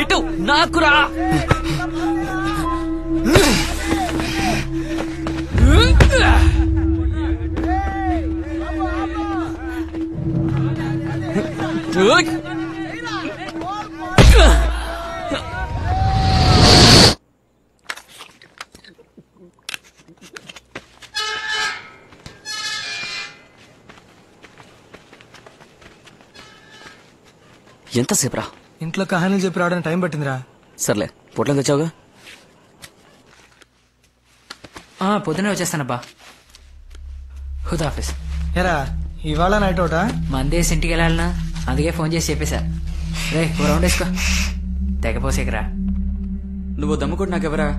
ఇటు నాకురా. ఎంతసేపురా? ఇంట్లో కహానీలు చెప్పి రావడానికి టైం పట్టిందిరా. సర్లే, పొట్లం తెచ్చావుగా? పొద్దునే వచ్చేస్తానబ్బా. హుదాఫీస్. ఎరా ఇవాళ నైట్ అవుటా? మందేసి ఇంటికి వెళ్ళాలనా, అందుకే ఫోన్ చేసి చెప్పేశా. రే ఓ రౌండ్ వేసుకో, తెగపోసేకరా. నువ్వు దమ్ముకుంటు నాకెవరా?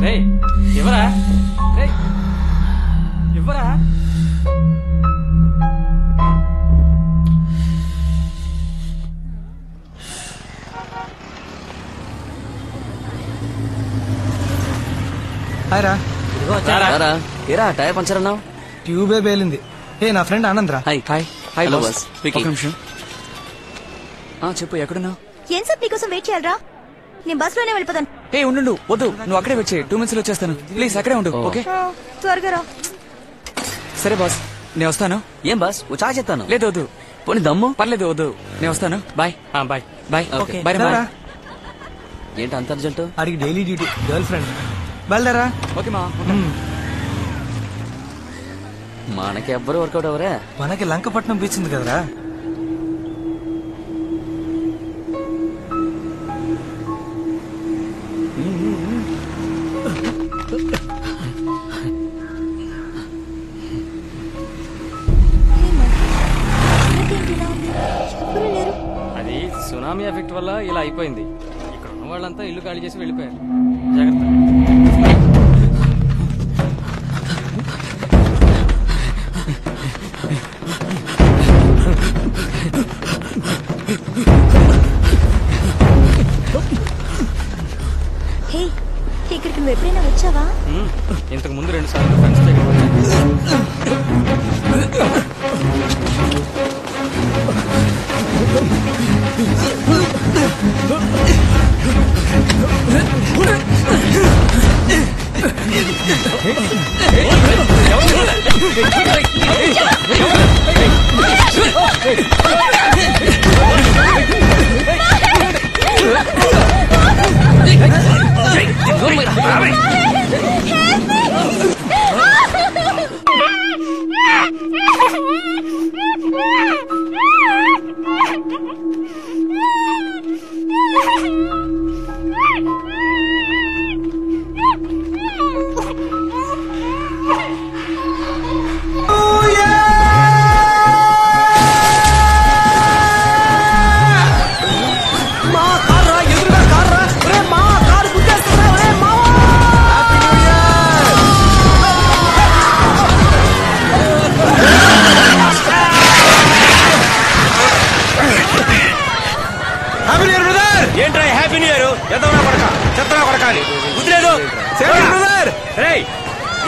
రే ఎవరా? రే ఎవరా? హాయ్ రా. ఏరా టైర్ పంచర్ అన్నావు? ట్యూబే పేలింది. ఏ నా ఫ్రెండ్ ఆనంద్ రా. Hi hi hi boss. ఒక నిమిషం. చెప్పు, ఎక్కడున్నావు? ఏం సార్ నీకోసం వెయిట్ చేయాలరా? నేను బస్ లోనే వెళ్ళిపోతాను. ఏ ఉండు, వద్దు, నువ్వు అక్కడే వచ్చే. 2 minutes లో వచ్చేస్తాను. ప్లీజ్ అక్కడే ఉండు. ఓకే త్వరగా రా. సరే బాస్, నేను వస్తాను. ఏం బాస్, చాయ్ చెప్తాను. లేదు వద్దు, పోనీ దమ్ము. పర్లేదు వద్దు, నేను వస్తాను. Bye bye bye. Okay bye bye. ఏంటి అంత అర్జెంట్? అడిగి డైలీ డ్యూటీ, గర్ల్ ఫ్రెండ్. బయలుదేరా. ఓకే మా. మనకి ఎవ్వరు వర్కౌట్ అవరా. మనకి లంకపట్నం బీచ్ ఉంది కదరా. అది సునామీ ఎఫెక్ట్ వల్ల ఇలా అయిపోయింది. ఇక్కడ ఉన్న వాళ్ళంతా ఇల్లు ఖాళీ చేసి వెళ్ళిపోయారు. జాగ్రత్త. హే, ఇక్కడికి నువ్వు ఎప్పుడైనా వచ్చావా? ఇంతకు ముందు 2 సార్లు ఫ్రెండ్స్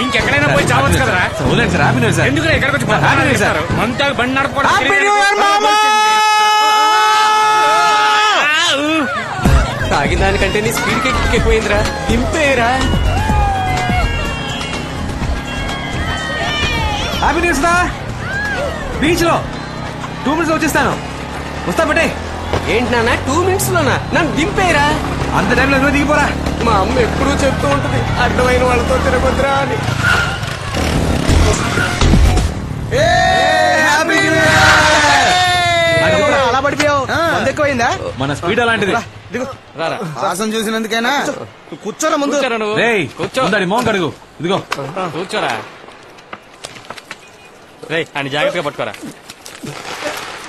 ఇంకెక్కడైనా పోయి చావచ్చు కదరా. ఎందుకు ఎక్కడికి వచ్చి మనతో బండి నడపడం. తాగిన దానికంటే నీ స్పీడ్ ఎక్కిపోయిందిరా. దింపేరా. హ్యాపీ న్యూస్ రా. బీచ్ లో 2 minutes వచ్చేస్తాను. వస్తా బట్టే. ఏంటి నాన్న 2 minutes లోనా? నన్ను దింపేరా. అంత టైంలో నువ్వు దిగిపోరా. మా అమ్మ ఎప్పుడూ చెప్తూ ఉంటది, అడ్డమైన వాళ్ళతో తిరగొద్దురా అని. అలా పడిపోయావు. ఎక్కువైందా? మన స్పీడ్ అలాంటిది. వాసన చూసినందుకైనా కూర్చోరా ముందు. కూర్చో. మోహన్ కడుగు. ఇదిగో కూర్చోరా. రే అని జాగ్రత్తగా పట్టుకోరా.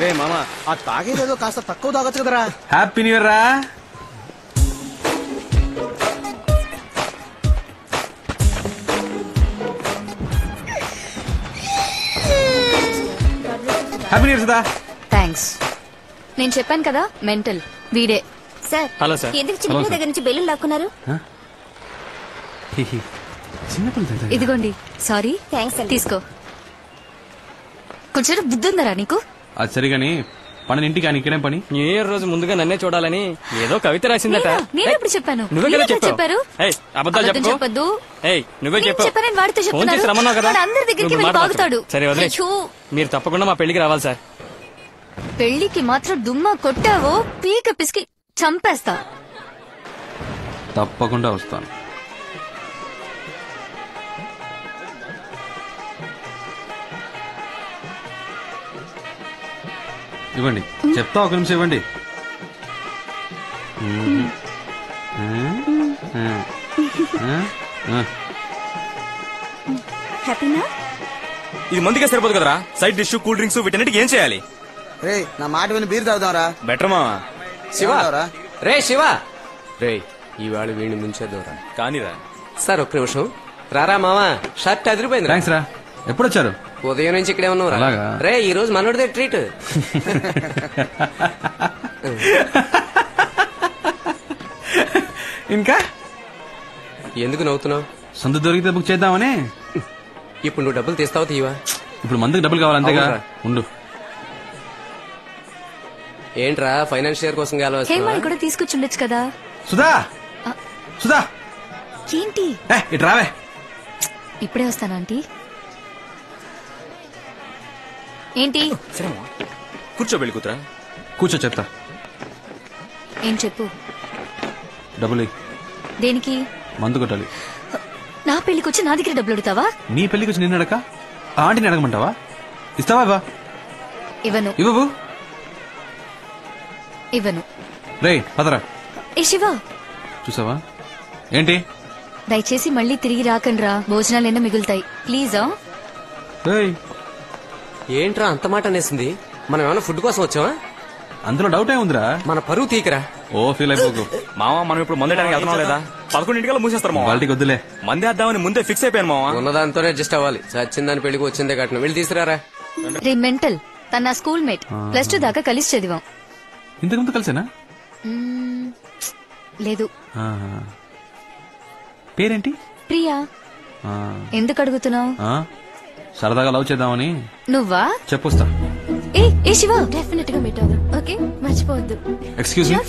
రే మామ, ఆ తాగేదేదో కాస్త తక్కువ తాగొచ్చు కదరా. హ్యాపీ న్యూ ఇయర్ రా. Happy new year Sudha. Thanks. నేను చెప్పాను కదా మెంటల్ వీడే. సార్. Hello sir. ఎందుకు చిన్న దగ్గర నుంచి బెలూన్ లాక్కున్నారు? ఇదిగోండి. సారీ. థ్యాంక్స్. తీసుకో. కొంచెం బుద్ధి ఉందరా నీకు? అది సరిగాని పని ఇంటికి ఆయన ఇక్కడేం పని? న్యూ ఇయర్ రోజు ముందుగా నన్నే చూడాలని ఏదో కవిత రాసిందట. నేను ఎప్పుడు చెప్పాను? నువ్వే కదా మీరే చెప్పారు. ఏయ్, అబద్ధాలు అబద్ధం చెప్పుకో. చెప్పొద్దు. ఏయ్, నువ్వే నేను చెప్పు. చెప్పానని వాడితో ఫోన్ చేసి రమ్మన్నావు కదా. చెప్తున్నాడు. అందరి దగ్గరికి నువ్వు వెళ్ళి మాట బాగుతాడు. మార్చకు. సరే వదిలే. అయ్యో, మీరు తప్పకుండా మా పెళ్లికి రావాలి సార్. పెళ్లికి మాత్రం దుమ్మా కొట్టావో పీక పిసికి చంపేస్తా. తప్పకుండా వస్తాను. ఇవ్వండి, చెప్తా, ఒక నిమిషం ఇవ్వండి. హ్యాపీనా? ఇది మందిగా సరిపోదు కదరా. సైడ్ డిష్, కూల్ డ్రింక్స్ వీటన్నిటికి ఏం చేయాలి? రే నా మాట విని బీర్ తాగుదాంరా. బెటర్ మావా. శివ రే శివ రే ఇవాళ వీడిని ముంచేద్దాంరా. కానీరా. సార్ ఒక్క నిమిషం రారా మావా, షర్ట్ అదిరిపోయింది. థ్యాంక్స్ రా. ఎప్పుడొచ్చారు? ఉదయం నుంచి ఇక్కడే ఉన్నావు. అలాగా? రే ఈ రోజు మనోడిదే ట్రీట్. ఇంకా ఎందుకు నవ్వుతున్నావు? సొంత దొరికితే బుక్ చేద్దామని. ఇప్పుడు నువ్వు డబ్బులు తీస్తావా తీవా? ఇప్పుడు మందుకి డబ్బులు కావాలి అంతేగా. అవునురా. ఉండు. ఏంట్రా ఫైనాన్షియర్ కోసం హేమని కూడా తీసుకొచ్చుండొచ్చు కదా. సుధా, సుధా, ఏంటి ఇటు రావే. ఇప్పుడే వస్తాను ఆంటీ. ఏంటి? కూర్చో పెళ్లి కూతురా. కూర్చో, చెప్తా. ఏం చెప్పు. డబ్బులు దేనికి? మందు కొట్టాలి. నా పెళ్లికి వచ్చి నా దగ్గర డబ్బులు అడుగుతావా? నీ పెళ్లికి వచ్చి నిన్ను అడక ఆంటీని అడగమంటావా? ఇస్తావా? ఇవ్వా? ఇవ్వను. ఇవ్వవు. ఇవ్వను. రే పదరా. ఏ శివ, చూసావా ఏంటి? దయచేసి మళ్ళీ తిరిగి రాకండ్రా, భోజనాలైనా మిగులుతాయి ప్లీజా. ఏంట్రా అంత మాట అనేసింది? మనం ఏమైనా ఫుడ్ కోసం వచ్చావా? అందులో డౌట్ ఏముందిరా? మన పరువు తీకరా. ఓ ఫీల్ అయిపోకు మావా. మనం ఇప్పుడు మందేయడానికి వెళ్తున్నాం లేదా? 11 మూసేస్తారు మావా. వాళ్ళకి వద్దులే. మంది వేద్దామని ముందే ఫిక్స్ అయిపోయాను మావా. ఉన్నదాంతోనే అడ్జస్ట్ అవ్వాలి. చచ్చిందని పెళ్లికి వచ్చిందే కట్నం. వెళ్ళి తీసుకురారా. రే మెంటల్, తన నా స్కూల్ మేట్. +2 దాకా కలిసి చదివాం. ఇంతకుముందు కలిసేనా? లేదు. పేరేంటి? ప్రియా. ఎందుకు అడుగుతున్నావు? సరదాగా లవ్ చేద్దామని. నువ్వా? చెప్పొస్తా. ఏ శివ, డెఫినెట్ గా మీట్ అవుదాం. ఓకే, మర్చిపోవద్దు. ఎక్స్క్యూజ్ మీ,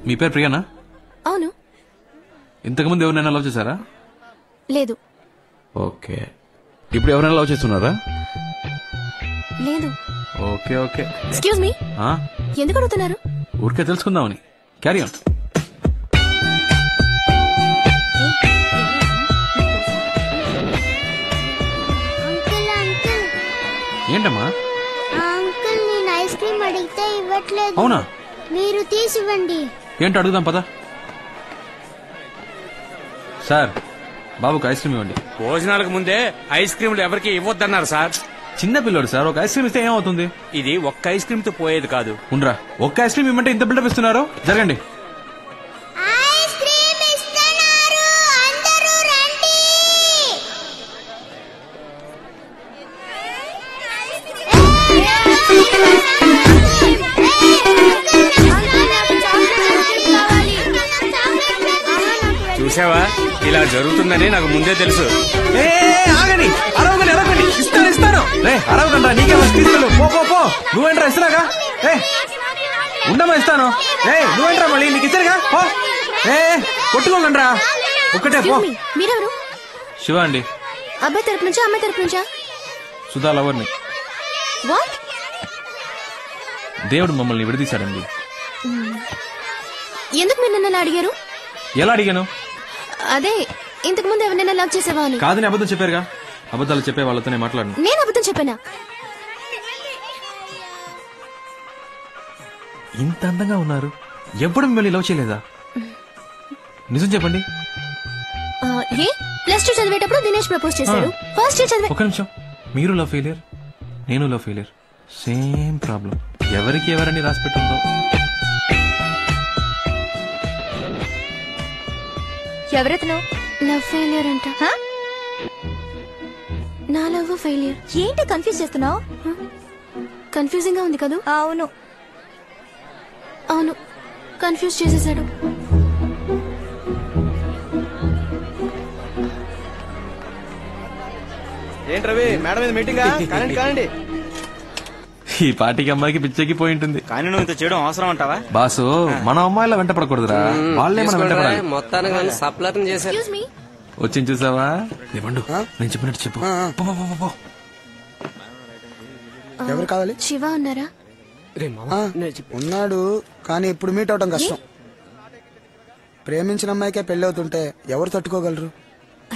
మీ పేరు ప్రియానా? అవును. ఇంతకుముందు ఎవరినైనా లవ్ చేశారా? లేదు. ఓకే. ఇప్పుడు ఎవరైనా లవ్ చేస్తున్నారా? లేదు. Okay okay. ఎక్స్క్యూజ్ మీ, ఎందుకు అడుగుతున్నారు? ఊరికే తెలుసుకుందామని. Carry on. ఏంటమ్మా? అంకుల్ నేను ఐస్ క్రీమ్ అడిగితే ఇవ్వట్లేదు. అవునా? మీరు తీసివ్వండి. ఏంటో అడుగుదాం పదా. సార్, బాబుకి ఐస్ క్రీమ్ ఇవ్వండి. భోజనాలకు ముందే ఐస్ క్రీమ్లు ఎవరికి ఇవ్వద్దన్నారు సార్. చిన్న పిల్లోడు సార్, ఒక ఐస్ క్రీమ్ ఇస్తే ఏమవుతుంది? ఇది ఒక్క ఐస్ క్రీమ్ తో పోయేది కాదు. ఉండరా, ఒక్క ఐస్ క్రీమ్ ఇవ్వమంటే ఇంత బిల్డప్ ఇస్తున్నారు. జరగండి. ఐస్ క్రీమ్ ఇస్తున్నారు, అందరూ రండి. చూసావా, ఇలా జరుగుతుందని నాకు ముందే తెలుసు. ఆగండి, అరవగండి, అరవగండి. ఇస్తాను ఇస్తాను. రే అరవగండి, నీకే తీసుకెళ్ళు. పో పో పో. నువ్వేంట్రా ఇస్తున్నాగా? ఉండమా ఇస్తాను. నువ్వేంట్రా మళ్ళీ నీకు ఇచ్చారుగా. పో. కొట్టుకోకండి రా, ఒక్కటే పో. మీరెవరు? శివ అండి. అబ్బాయి తరపు నుంచా అమ్మాయి తరపు నుంచా? సుధా లవర్ని. వాట్? దేవుడు మమ్మల్ని విడదీశాడండి. ఎందుకు మీరు నన్ను అడిగారు? ఎలా అడిగాను? అదే, ఇంతకు ముందు ఎవరినైనా లవ్ చేసావా అని. కాదని అబద్ధం చెప్పారుగా. అబద్ధాలు చెప్పే వాళ్ళతోనే మాట్లాడను. నేను అబద్ధం చెప్పానా? ఇంత అందంగా ఉన్నారు, ఎప్పుడు మిమ్మల్ని లవ్ చేయలేదా? నిజం చెప్పండి. ఏ +2 చదివేటప్పుడు దినేష్ ప్రపోజ్ చేశాడు. ఫస్ట్ ఇయర్ చదివే. ఒక నిమిషం, మీరు లవ్ ఫెయిలియర్, నేను లవ్ ఫెయిలియర్. Same problem. ఎవరికి ఎవరని రాసి పెట్టుందో. ఎవరెతను? లవ్ ఫెయిలియర్ అంట. నా లవ్ ఫెయిలియర్. ఏంటి కన్ఫ్యూజ్ చేస్తున్నావు? కన్ఫ్యూజింగ్ గా ఉంది కదా? అవును అవును, కన్ఫ్యూజ్ చేసేసాడు. ఏంటి రవి మేడం మీద మీటింగ్ కానండి ఈ పార్టీకి అమ్మాయికి పిచ్చెక్కి పోయి ఉంటుంది. కానీ నువ్వు ఇంత చేయడం అవసరం అంటావా? బాసు మన అమ్మాయిలా వెంట పడకూడదురా, వాళ్ళే మనం వెంట పడాలి. మొత్తానికి సప్లర్ చేశారు. వచ్చింది చూసావా? ఏమండు నేను చెప్పినట్టు చెప్పు. ఎవరు కావాలి? శివ ఉన్నారా? ఉన్నాడు, కానీ ఇప్పుడు మీట్ అవటం కష్టం. ప్రేమించిన అమ్మాయికే పెళ్లి అవుతుంటే ఎవరు తట్టుకోగలరు?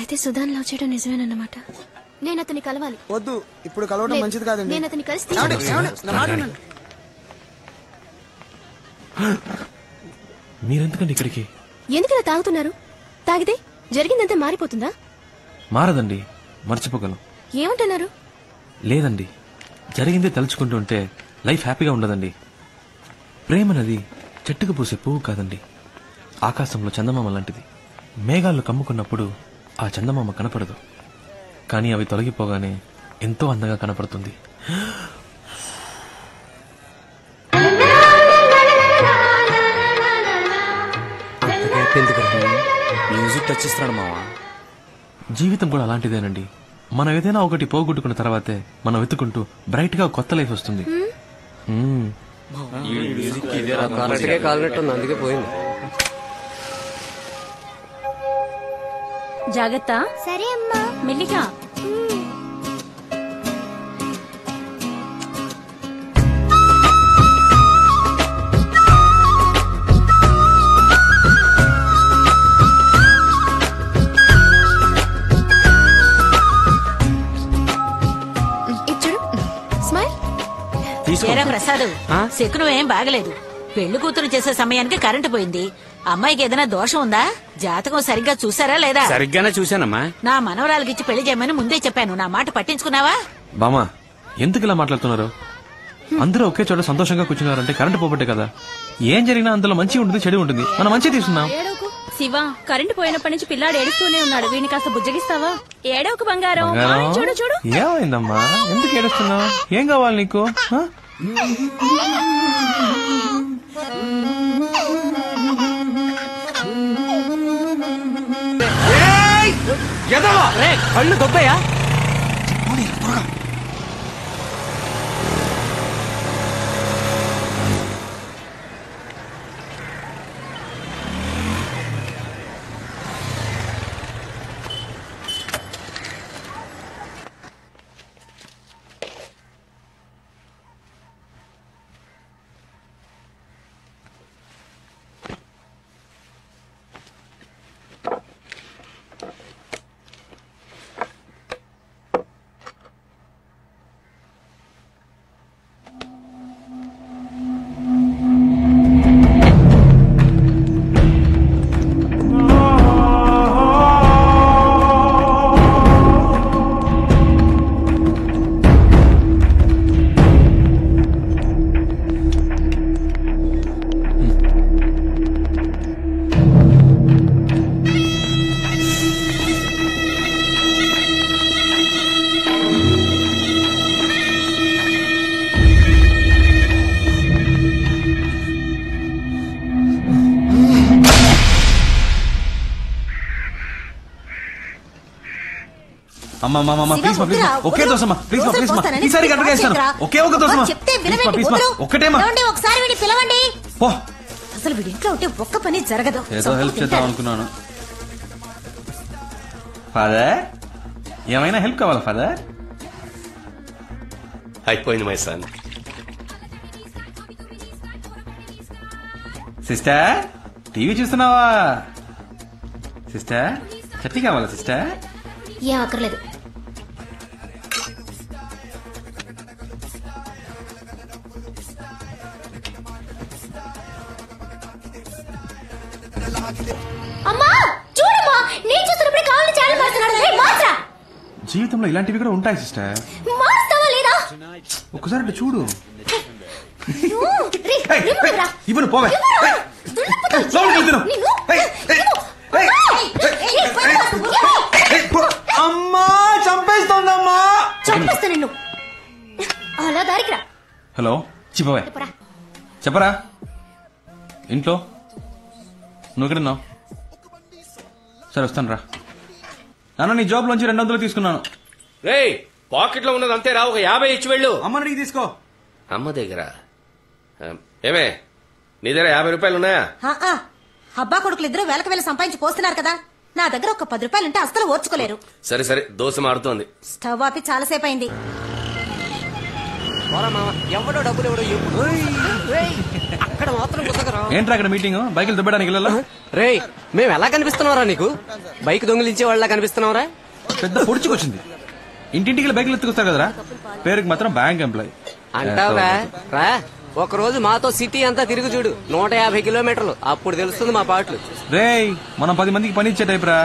అయితే సుధాన్ లవ్ చేయడం నిజమేనన్నమాట. నేను అతన్ని కలవాలి. వద్దు, ఇప్పుడు కలవడం మంచిది కాదండి. నేను అతన్ని కలిసి మీరెందుకండి ఇక్కడికి? ఎందుకలా తాగుతున్నారు? తాగితే జరిగిందంతా మారిపోతుందా? మారదండి, మర్చిపోగలం. ఏమంటున్నారు? లేదండి, జరిగిందే తలుచుకుంటుంటే లైఫ్ హ్యాపీగా ఉండదండి. ప్రేమనది చెట్టుకు పూసే పువ్వు కాదండి, ఆకాశంలో చందమామ లాంటిది. మేఘాలు కమ్ముకున్నప్పుడు ఆ చందమామ కనపడదు, కానీ అవి తొలగిపోగానే ఎంతో అందంగా కనపడుతుంది. మ్యూజిక్ టచ్ ఇస్తున్నాడు మావా. జీవితం కూడా అలాంటిదేనండి. మనం ఏదైనా ఒకటి పోగొట్టుకున్న తర్వాతే మనం వెతుకుంటూ బ్రైట్ గా కొత్త లైఫ్ వస్తుంది. అందుకే పోయింది. జాగ్రత్త. సరే అమ్మా. మెల్లిగా. ప్రసాద్, శకునం ఏం బాగలేదు. పెళ్లి కూతురు చేసే సమయానికి కరెంటు పోయింది. అమ్మాయికి ఏదైనా దోషం ఉందా? జాతకం సరిగ్గా చూసారా లేదా? సరిగ్గానే చూశానమ్మా. నా మనవరాలకి ఇచ్చి పెళ్లి చేయమని ముందే చెప్పాను. నా మాట పట్టించుకున్నావా? బామా, ఎందుకు ఇలా మాట్లాడుతున్నారు? అందరూ ఒకే చోట సంతోషంగా కూర్చున్నారంటే కరెంటు పోబట్టే కదా. ఏం జరిగినా అందులో మంచి ఉంటుంది, చెడు ఉంటుంది. మనం మంచి తీసుకున్నాం. శివ, కరెంటు పోయినప్పటి నుంచి పిల్లాడు ఏడుస్తూనే ఉన్నాడు. వీడిని కాస్త బుజ్జగిస్తావా? ఏడవకు బంగారం. చూడు చూడు. ఏమైందమ్మా, ఎందుకు ఏడుస్తున్నావు? ఏం కావాలి నీకు? కళ్ళు దొబ్బయ్యా. ఒకే దోసమ్మా, ప్లీజ్ ప్లీజ్ ఈసారి కరెక్ట్గా ఇస్తాను. ఒకే ఒక దోసమ్మా, ఒకటేమా. ఒకసారి వీడిని పిలవండి. పో. అసలు వీడి ఇంట్లో ఉంటే ఒక్క పని జరగదు. ఏదో హెల్ప్ చేద్దాం అనుకున్నాను. ఫాదర్, ఏమైనా హెల్ప్ కావాలా ఫాదర్? అయిపోయింది మై సన్. సిస్టర్, టీవీ చూస్తున్నావా? సిస్టర్, చట్నీ కావాలా సిస్టర్? ఏం అక్కర్లేదు. అమ్మా చూడమ్మా, నేను చూస్తున్నప్పుడు కావాలని ఛానల్ మారుతున్నాడు. జీవితంలో ఇలాంటివి కూడా ఉంటాయి సిస్టర్. మారుస్తావా లేదా? ఒక్కసారి అంటే చూడు. ఇవ్వను పోవే. అమ్మా చంపేస్తోందమ్మా. చంపేస్తా నిన్ను. అలా దారికి రా. హలో చెప్పవే. చెప్పరా. ఇంట్లో నువ్వు ఎక్కడున్నావు? సరే వస్తాను రా. నాన్న నీ జాబ్ లోంచి 200 తీసుకున్నాను. రేయ్ పాకెట్ లో ఉన్నది అంతేరా, ఒక 50 ఇచ్చి వెళ్ళు. అమ్మని తీసుకో. అమ్మ దగ్గర ఏమే నీ దగ్గర 50 రూపాయలు ఉన్నాయా? అబ్బా కొడుకులు ఇద్దరు వేలకు వేలు సంపాదించి పోస్తున్నారు కదా, నా దగ్గర ఒక 10 రూపాయలు ఉంటే అస్సలు ఓర్చుకోలేరు. సరే సరే, దోశ మారుతోంది. స్టవ్ ఆపి చాలాసేపు అయింది. ఎవడో డబ్బులు ఎవడో అక్కడ మాత్రం ఏంట్రా అక్కడ మీటింగ్? బైకులు దుబ్బడానికి వెళ్ళాలా? రే మేము ఎలా కనిపిస్తున్నారా నీకు? బైక్ దొంగిలించే వాళ్ళ కనిపిస్తున్నావురా? పెద్ద పొడుచుకొచ్చింది. ఇంటింటికి బైకులు ఎత్తుకొస్తారు కదరా, పేరుకి మాత్రం బ్యాంక్ ఎంప్లాయ్ అంటావురా. రా ఒక రోజు మాతో సిటీ అంతా తిరిగి చూడు, 150 కిలోమీటర్లు, అప్పుడు తెలుస్తుంది మా పాటలు. రే మనం 10 మందికి పని ఇచ్చే టైప్ రా.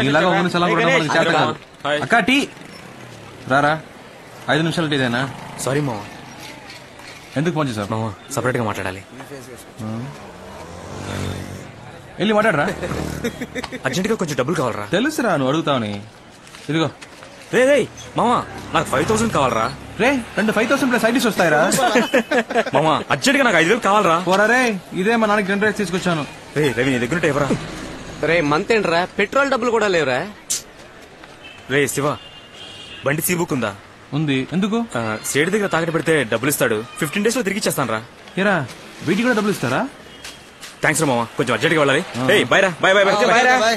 ఇలాగా ఒక నిమిషం చేత కాదు. అక్క టీ రారా, 5 నిమిషాలు టీదేనా? సారీ మామ. ఎందుకు ఫోన్ చేశారు? మామ సపరేట్ గా మాట్లాడాలి. వెళ్ళి మాట్లాడరా. అర్జెంట్ గా కొంచెం డబ్బులు కావాలరా. తెలుసురా నువ్వు అడుగుతావని. ఇదిగో. రే రే మామా, నాకు 5000 కావాలరా. రే 5,000 ప్లస్ ఐడీస్ వస్తాయరా. మామా అర్జెంట్ గా నాకు 5000 కావాలరా. పోరా రే, ఇదే మా నాన్నకి 10 రైస్ తీసుకొచ్చాను. రే రవి నీ దగ్గర ఎవరా? రే మంత్ ఏంట్రా, పెట్రోల్ డబ్బులు కూడా లేవురా. రే శివ, బండి సీ బుక్ ఉందా? ఉంది. ఎందుకు? సేటు దగ్గర తాకట్టు పెడితే డబ్బులు ఇస్తాడు, 15 days లో తిరిగి ఇచ్చేస్తాను రా. ఏరా వీటికి కూడా డబ్బులు ఇస్తారా? థ్యాంక్స్ రా మామా, కొంచెం అర్జెంట్ గా వెళ్ళాలి. బై రా. By by by.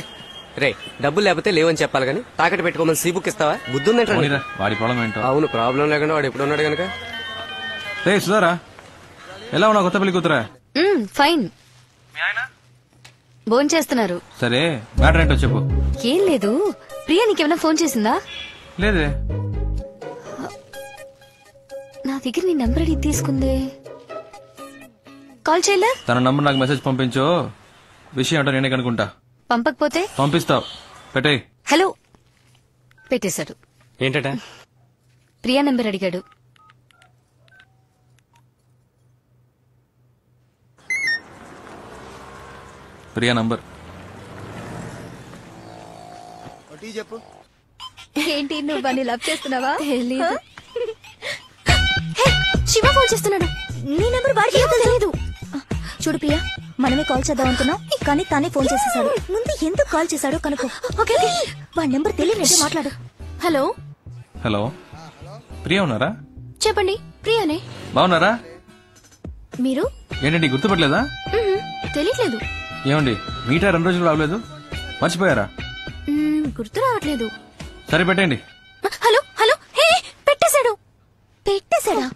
రే డబ్బులు లేకపోతే లేవని చెప్పాలి కానీ తాకట్టు పెట్టుకోమని సీ బుక్ ఇస్తావా? బుద్ధి ఉందంటే వాడి ప్రాబ్లం ఏంటో. అవును, ప్రాబ్లం లేకుండా వాడు ఎప్పుడు ఉన్నాడు కనుక. రే సుధారా, ఎలా ఉన్నావు కొత్త పెళ్లి కూతురా? ఫైన్. భోన్ చేస్తున్నారు. సరే మ్యాటర్ ఏంటో చెప్పు. ఏం లేదు, ప్రియా నీకేమైనా ఫోన్ చేసిందా? లేదే. నా దగ్గర నీ నంబర్ అడిగి తీసుకుందే. కాల్ చేయలే? తన నంబర్ నాకు మెసేజ్ పంపించు, విషయం ఏంటో నేనే కనుకుంటా. పంపకపోతే పంపిస్తావు. పెట్టే. హలో పెట్టేశాడు. ఏంటట? ప్రియా నంబర్ అడిగాడు. ప్రియా నంబర్ చెప్పు. ఏంటి నువ్వు వాడిని లవ్ చేస్తున్నావా? శివ ఫోన్ చేస్తున్నాడు. నీ నెంబర్ వాడికి తెలీదు. చూడు ప్రియా, మనమే కాల్ చేద్దాం అనుకున్నాం కానీ తానే ఫోన్ చేసేసాడు. ముందు ఎందుకు కాల్ చేశాడో కనుక్కో. ఓకే వాడి నెంబర్ తెలియదంటే మాట్లాడు. హలో హలో, ప్రియా ఉన్నారా? చెప్పండి, ప్రియానే. బాగున్నారా? మీరు ఏంటండి గుర్తుపట్టలేదా? తెలియట్లేదు. ఏమండి మీటా 2 రోజులు రావలేదు, మర్చిపోయారా? గుర్తు రావట్లేదు. సరే పెట్టండి. హలో హలో, హే పెట్టేశాడు. పెట్టేశాడా?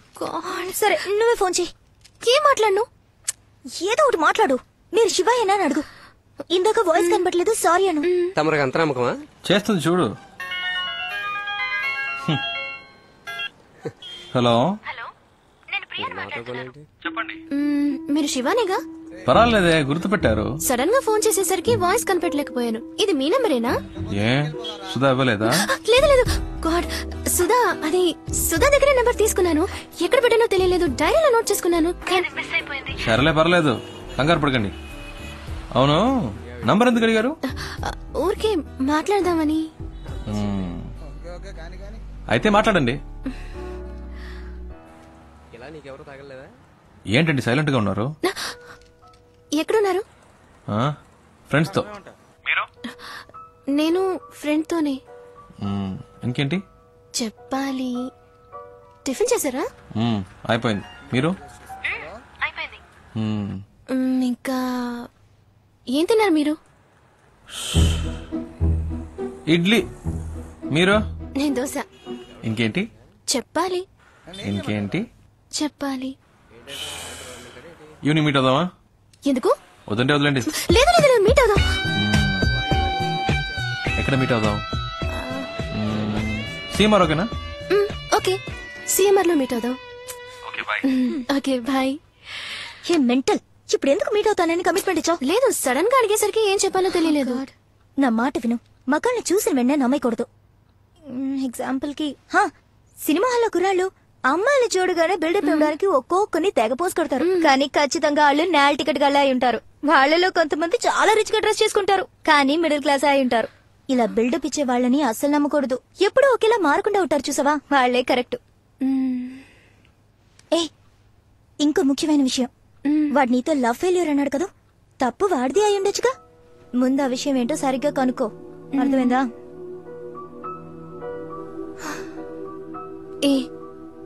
సరే నువ్వే ఫోన్ చేయి. ఏం మాట్లాడు? ఏదో ఒకటి మాట్లాడు. మీరు శివయ్యనా అని అడుగు. ఇందాక వాయిస్ కనబట్లేదు, సారీ అను. తమరికి అంత నమ్మకమా? చేస్తుంది చూడు. హలో చెప్పండి. మీరు శివానేగా? పర్వాలేదే, గుర్తుపెట్టారు. సడన్ గా ఫోన్ చేసేసరికి వాయిస్ కనిపెట్టలేకపోయాను. ఇది మీ నెంబరేనా? ఏ సుధా ఇవ్వలేదా? లేదు లేదు, గాడ్, సుధా అది సుధా దగ్గర నెంబర్ తీసుకున్నాను. ఎక్కడ పెట్టానో తెలియలేదు, డైరీలో నోట్ చేసుకున్నాను. సరేలే పర్లేదు, కంగారు పడకండి. అవును, నంబర్ ఎందుకు అడిగారు? ఊరికే మాట్లాడదామని. అయితే మాట్లాడండి. ఏంటండి సైలెంట్ గా ఉన్నారు? ఎక్కడున్నారు? ఫ్రెండ్స్ తో. నేను ఫ్రెండ్ తోనే. ఇంకేంటి చెప్పాలి. టిఫిన్ చేశారా? అయిపోయింది. మీరు? ఇంకా ఏం తిన్నారు మీరు? ఇడ్లీ. మీరు? నేను దోశ. ఇంకేంటి చెప్పాలి. ఇంకేంటి చెప్పాలి. ఈవినింగ్ మీట్ అవుదామా? ఎందుకు? వద్దంటే వదలండి. లేదు లేదు, మీట్ అవుదాం. ఎక్కడ మీట్ అవుదాం? సీఎంఆర్ ఓకేనా? ఓకే, సీఎంఆర్ లో మీట్ అవుదాం. Okay bye. ఏ మెంటల్, ఇప్పుడు ఎందుకు మీట్ అవుతానని కమిట్మెంట్ ఇచ్చావు? లేదు, సడన్ గా అడిగేసరికి ఏం చెప్పాలో తెలియలేదు. నా మాట విను, మగాళ్ళని చూసిన వెంటనే నమ్మకూడదు. ఎగ్జాంపుల్ కి సినిమా హాల్లో కుర్రాళ్ళు అమ్మాయిలు చూడగానే బిల్డప్ ఇవ్వడానికి ఒక్కొక్కరిని తెగ పోసి కొడతారు. కానీ ఖచ్చితంగా వాళ్ళు నేల టికెట్ గల అయి ఉంటారు. వాళ్ళలో కొంతమంది చాలా రిచ్ గా డ్రెస్ చేసుకుంటారు, కానీ మిడిల్ క్లాస్ అయి ఉంటారు. ఇలా బిల్డప్ ఇచ్చే వాళ్ళని అస్సలు నమ్మకూడదు. ఎప్పుడూ ఒకేలా మారకుండా ఉంటారు చూసావా, వాళ్లే కరెక్ట్. ఏ ఇంకో ముఖ్యమైన విషయం, వాడు నీతో లవ్ ఫెయిల్యూర్ అన్నాడు కదా, తప్పు వాడిది అయి ఉండొచ్చుగా. ముందు ఆ విషయం ఏంటో సరిగ్గా కనుక్కో, అర్థమైందా? ఏ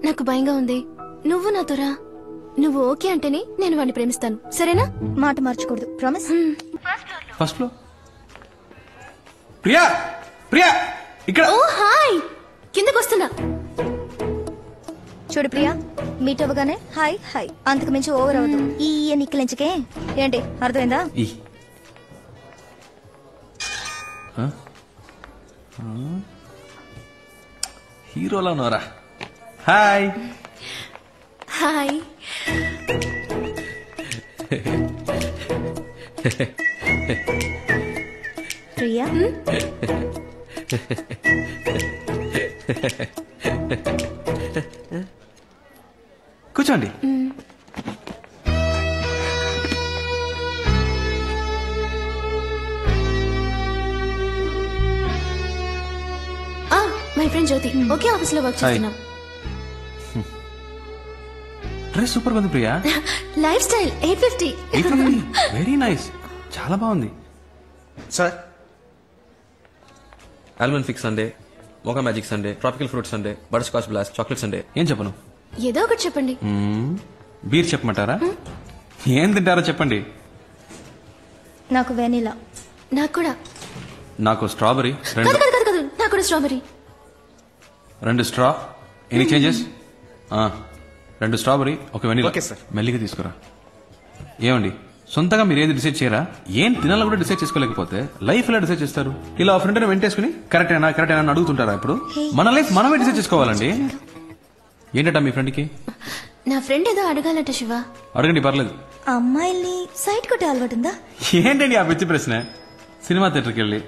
నాకు భయంగా ఉంది, నువ్వు నాతో రా. నువ్వు ఓకే అంటేనే నేను వాడిని ప్రేమిస్తాను, సరేనా? మాట మార్చకూడదు, promise. First floor. Priya Priya ఇక్కడ. ఓ హాయ్, కిందకు వస్తున్నా. చూడు ప్రియా, మీట్ అవ్వగానే హాయ్ హాయ్, అంతకు మించి ఓవర్ అవ్వదు. ఈ నిక్కలించకే ఏంటి, అర్థమైందా? హీరోలా నోరా. Hi hi. ప్రియా కూర్చోండి. My friend Jyothi, okay office లో వర్క్ చేస్తున్నాం. డ్రెస్ సూపర్ ఉంది Priya. Lifestyle 850. Very nice, చాలా బాగుంది. Sir almond fix sundae, mocha magic sundae, tropical fruit sundae, butterscotch blast, chocolate sundae. ఏం చెప్పను? ఏదో ఒకటి చెప్పండి. బీర్ చెప్పమంటారా? ఏం తింటారో చెప్పండి. నాకు వెనిలా. నాకు కూడా. నాకు స్ట్రాబెరీ. నాకు కూడా strawberry. 2 straw. Any changes? 2 strawberry, 1 vanilla. Okay sir. మెల్లిగా తీసుకురా. ఏమండి, సొంతగా మీరు ఏది డిసైడ్ చేయరా? ఏం తినాలో కూడా డిసైడ్ చేసుకోలేకపోతే లైఫ్ ఎలా డిసైడ్ చేస్తారు? ఇలా ఫ్రెండ్ వెంటేసుకుని కరెక్టేనా కరెక్టేనా అని అడుగుతుంటారా? ఇప్పుడు మన లైఫ్ మనమే డిసైడ్ చేసుకోవాలండి. ఏంటట మీ ఫ్రెండ్ కి? నా ఫ్రెండ్ ఏదో అడగాలట శివ. అడగండి, పర్లేదు. అమ్మాయిల్ని సైట్ కొట్టే అలవాటు ఉందా? ఏంటండి ఆ పిచ్చి ప్రశ్న? సినిమా థియేటర్కి వెళ్ళి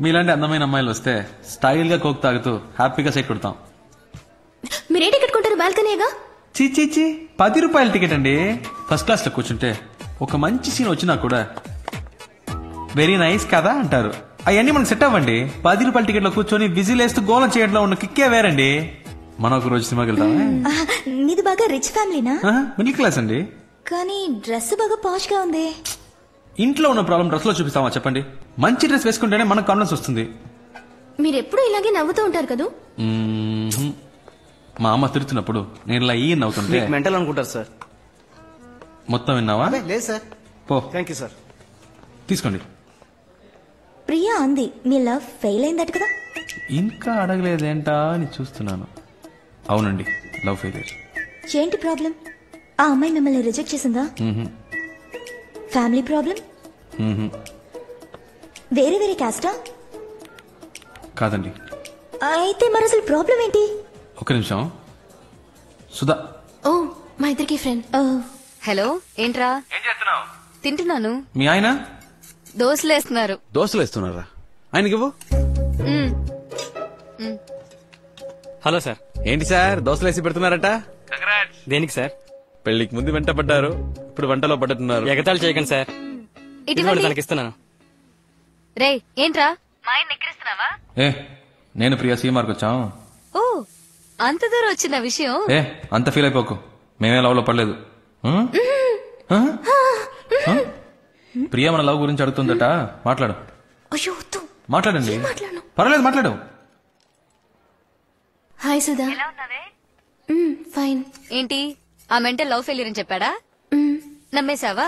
మీలాంటి అందమైన అమ్మాయిలు వస్తే స్టైల్ గా కోక్ తాగుతూ హ్యాపీగా సైట్ కొడతాం. మీరే టికెట్ కొంటారు? బాల్కనీగా? చీ 10 రూపాయల టికెట్ అండి. ఫస్ట్ క్లాస్ లో కూర్చుంటే ఒక మంచి సీన్ వచ్చినా కూడా వెరీ నైస్ కదా అంటారు. అవన్నీ మనకు సెట్ అవ్వండి. 10 రూపాయల టికెట్ లో కూర్చొని విజిల్ వేస్తూ గోలం చేయడంలో ఉన్న కిక్కే వేరండి. మనం ఒక రోజు సినిమాకి వెళ్తామా? మీది బాగా రిచ్ ఫ్యామిలీనా? మిడిల్ క్లాస్ అండి. కానీ డ్రెస్ బాగా పాష్ గా ఉంది. ఇంట్లో ఉన్న ప్రాబ్లం డ్రెస్ లో చూపిస్తామా చెప్పండి? మంచి డ్రెస్ వేసుకుంటేనే మనకు కాన్ఫిడెన్స్ వస్తుంది. మీరు ఎప్పుడు ఇలాగే నవ్వుతూ ఉంటారు కదా? మా అమ్మ తిరుగుతున్నప్పుడు నేను ఇలా నవ్వుతుంటే మెంటల్ అనుకుంటారు సార్. మొత్తం విన్నావా? లేదు సార్. పో. Thank you sir. తీసుకోండి. ప్రియా అంది మీ లవ్ ఫెయిల్ అయిందట కదా? ఇంకా అడగలేదేంటా అని చూస్తున్నాను. అవునండి, లవ్ ఫెయిలియర్. ఏంటి ప్రాబ్లం? ఆ అమ్మాయి మిమ్మల్ని రిజెక్ట్ చేసిందా? Family problem? వేరే వేరే క్యాస్టా? కాదండి. అయితే మరి అసలు ప్రాబ్లం ఏంటి? ఒక నిమిషం. సుధా. ఓ, మా ఇద్దరికి ఫ్రెండ్. హలో, ఏంట్రా? ఏం చేస్తున్నావు? తింటున్నాను. మీ ఆయన దోశలు వేస్తున్నారు. దోశలు వేస్తున్నారా? ఆయనకి ఇవ్వు. Hello sir. ఏంటి సార్ దోశలు వేసి పెడుతున్నారట? దేనికి సార్? పెళ్లికి ముందు వెంట పడ్డారు, ఇప్పుడు వంటలో పడ్డట్టున్నారు. ఎగతాళి చేయకండి సార్. ఇటువంటి తనకిస్తున్నాను. రే ఏంట్రా, మా ఆయన ఎక్కిరిస్తున్నావా? నేను ప్రియా సీమార్కి వచ్చాం. ఓ, అంత దూరం వచ్చిన విషయం. అంత ఫీల్ అయిపోకు, మేమే లవ్ లో పడలేదు. ప్రియా మన లవ్ గురించి అడుగుతుందట, మాట్లాడు. మాట్లాడండి. పర్వాలేదు, మాట్లాడు. హాయ్ సుధా. ఫైన్. ఏంటి ఆ మెంటల్ లవ్ ఫెయిలియర్ అని చెప్పాడా? నమ్మేశావా?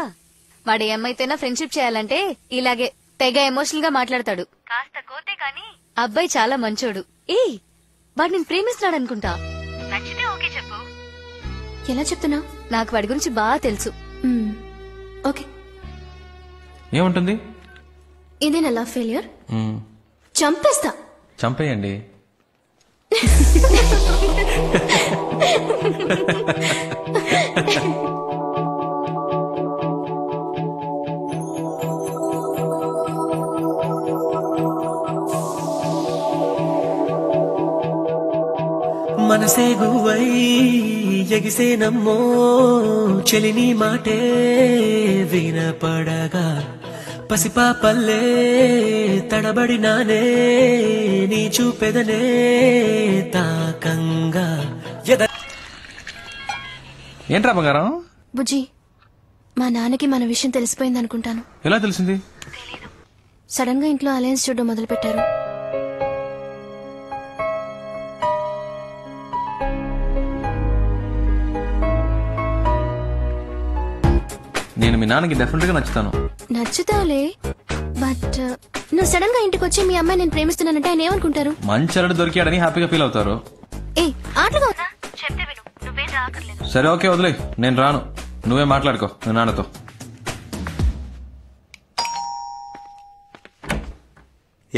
వాడు ఏమైతేనా ఫ్రెండ్షిప్ చేయాలంటే ఇలాగే తెగ ఎమోషనల్ గా మాట్లాడతాడు. కాస్త కోతే కానీ అబ్బాయి చాలా మంచోడు. వాడు నేను ప్రేమిస్తున్నాడు అనుకుంటా. నచ్చితే ఓకే చెప్పు. ఎలా చెప్తున్నా? నాకు వాడి గురించి బాగా తెలుసు. ఓకే. ఏముంటుంది? ఇదేనా లవ్ ఫెయిలియర్? చంపేస్తా. చంపేయండి. మనసే గువై ఎగిసే నమ్మో చెలిని మాటే వినపడగా పసిపాపల్లే తడబడినానే నీ చూపెదనే తాకంగా. ఏంట్రా బంగారం? బుజ్జి, మా నాన్నకి మన విషయం తెలిసిపోయింది అనుకుంటాను. ఎలా తెలిసింది? సడన్ గా ఇంట్లో అలయన్స్ చూడడం మొదలు పెట్టారు. మీ నాన్నకి డెఫినెట్ గా నచ్చుతాను. నచ్చుతావులే, బట్ నువ్వు సడన్ గా ఇంటికి వచ్చి మీ అమ్మాయి నేను ప్రేమిస్తున్నానంటే ఆయన ఏమనుకుంటారు? మంచి అల్లుడు దొరికాడని హ్యాపీగా ఫీల్ అవుతారు. ఏ ఆటలుగా ఉందా? చెప్తే విను, నువ్వేం రాకర్లేదు. సరే ఓకే వదిలే, నేను రాను. నువ్వే మాట్లాడుకో మీ నాన్నతో.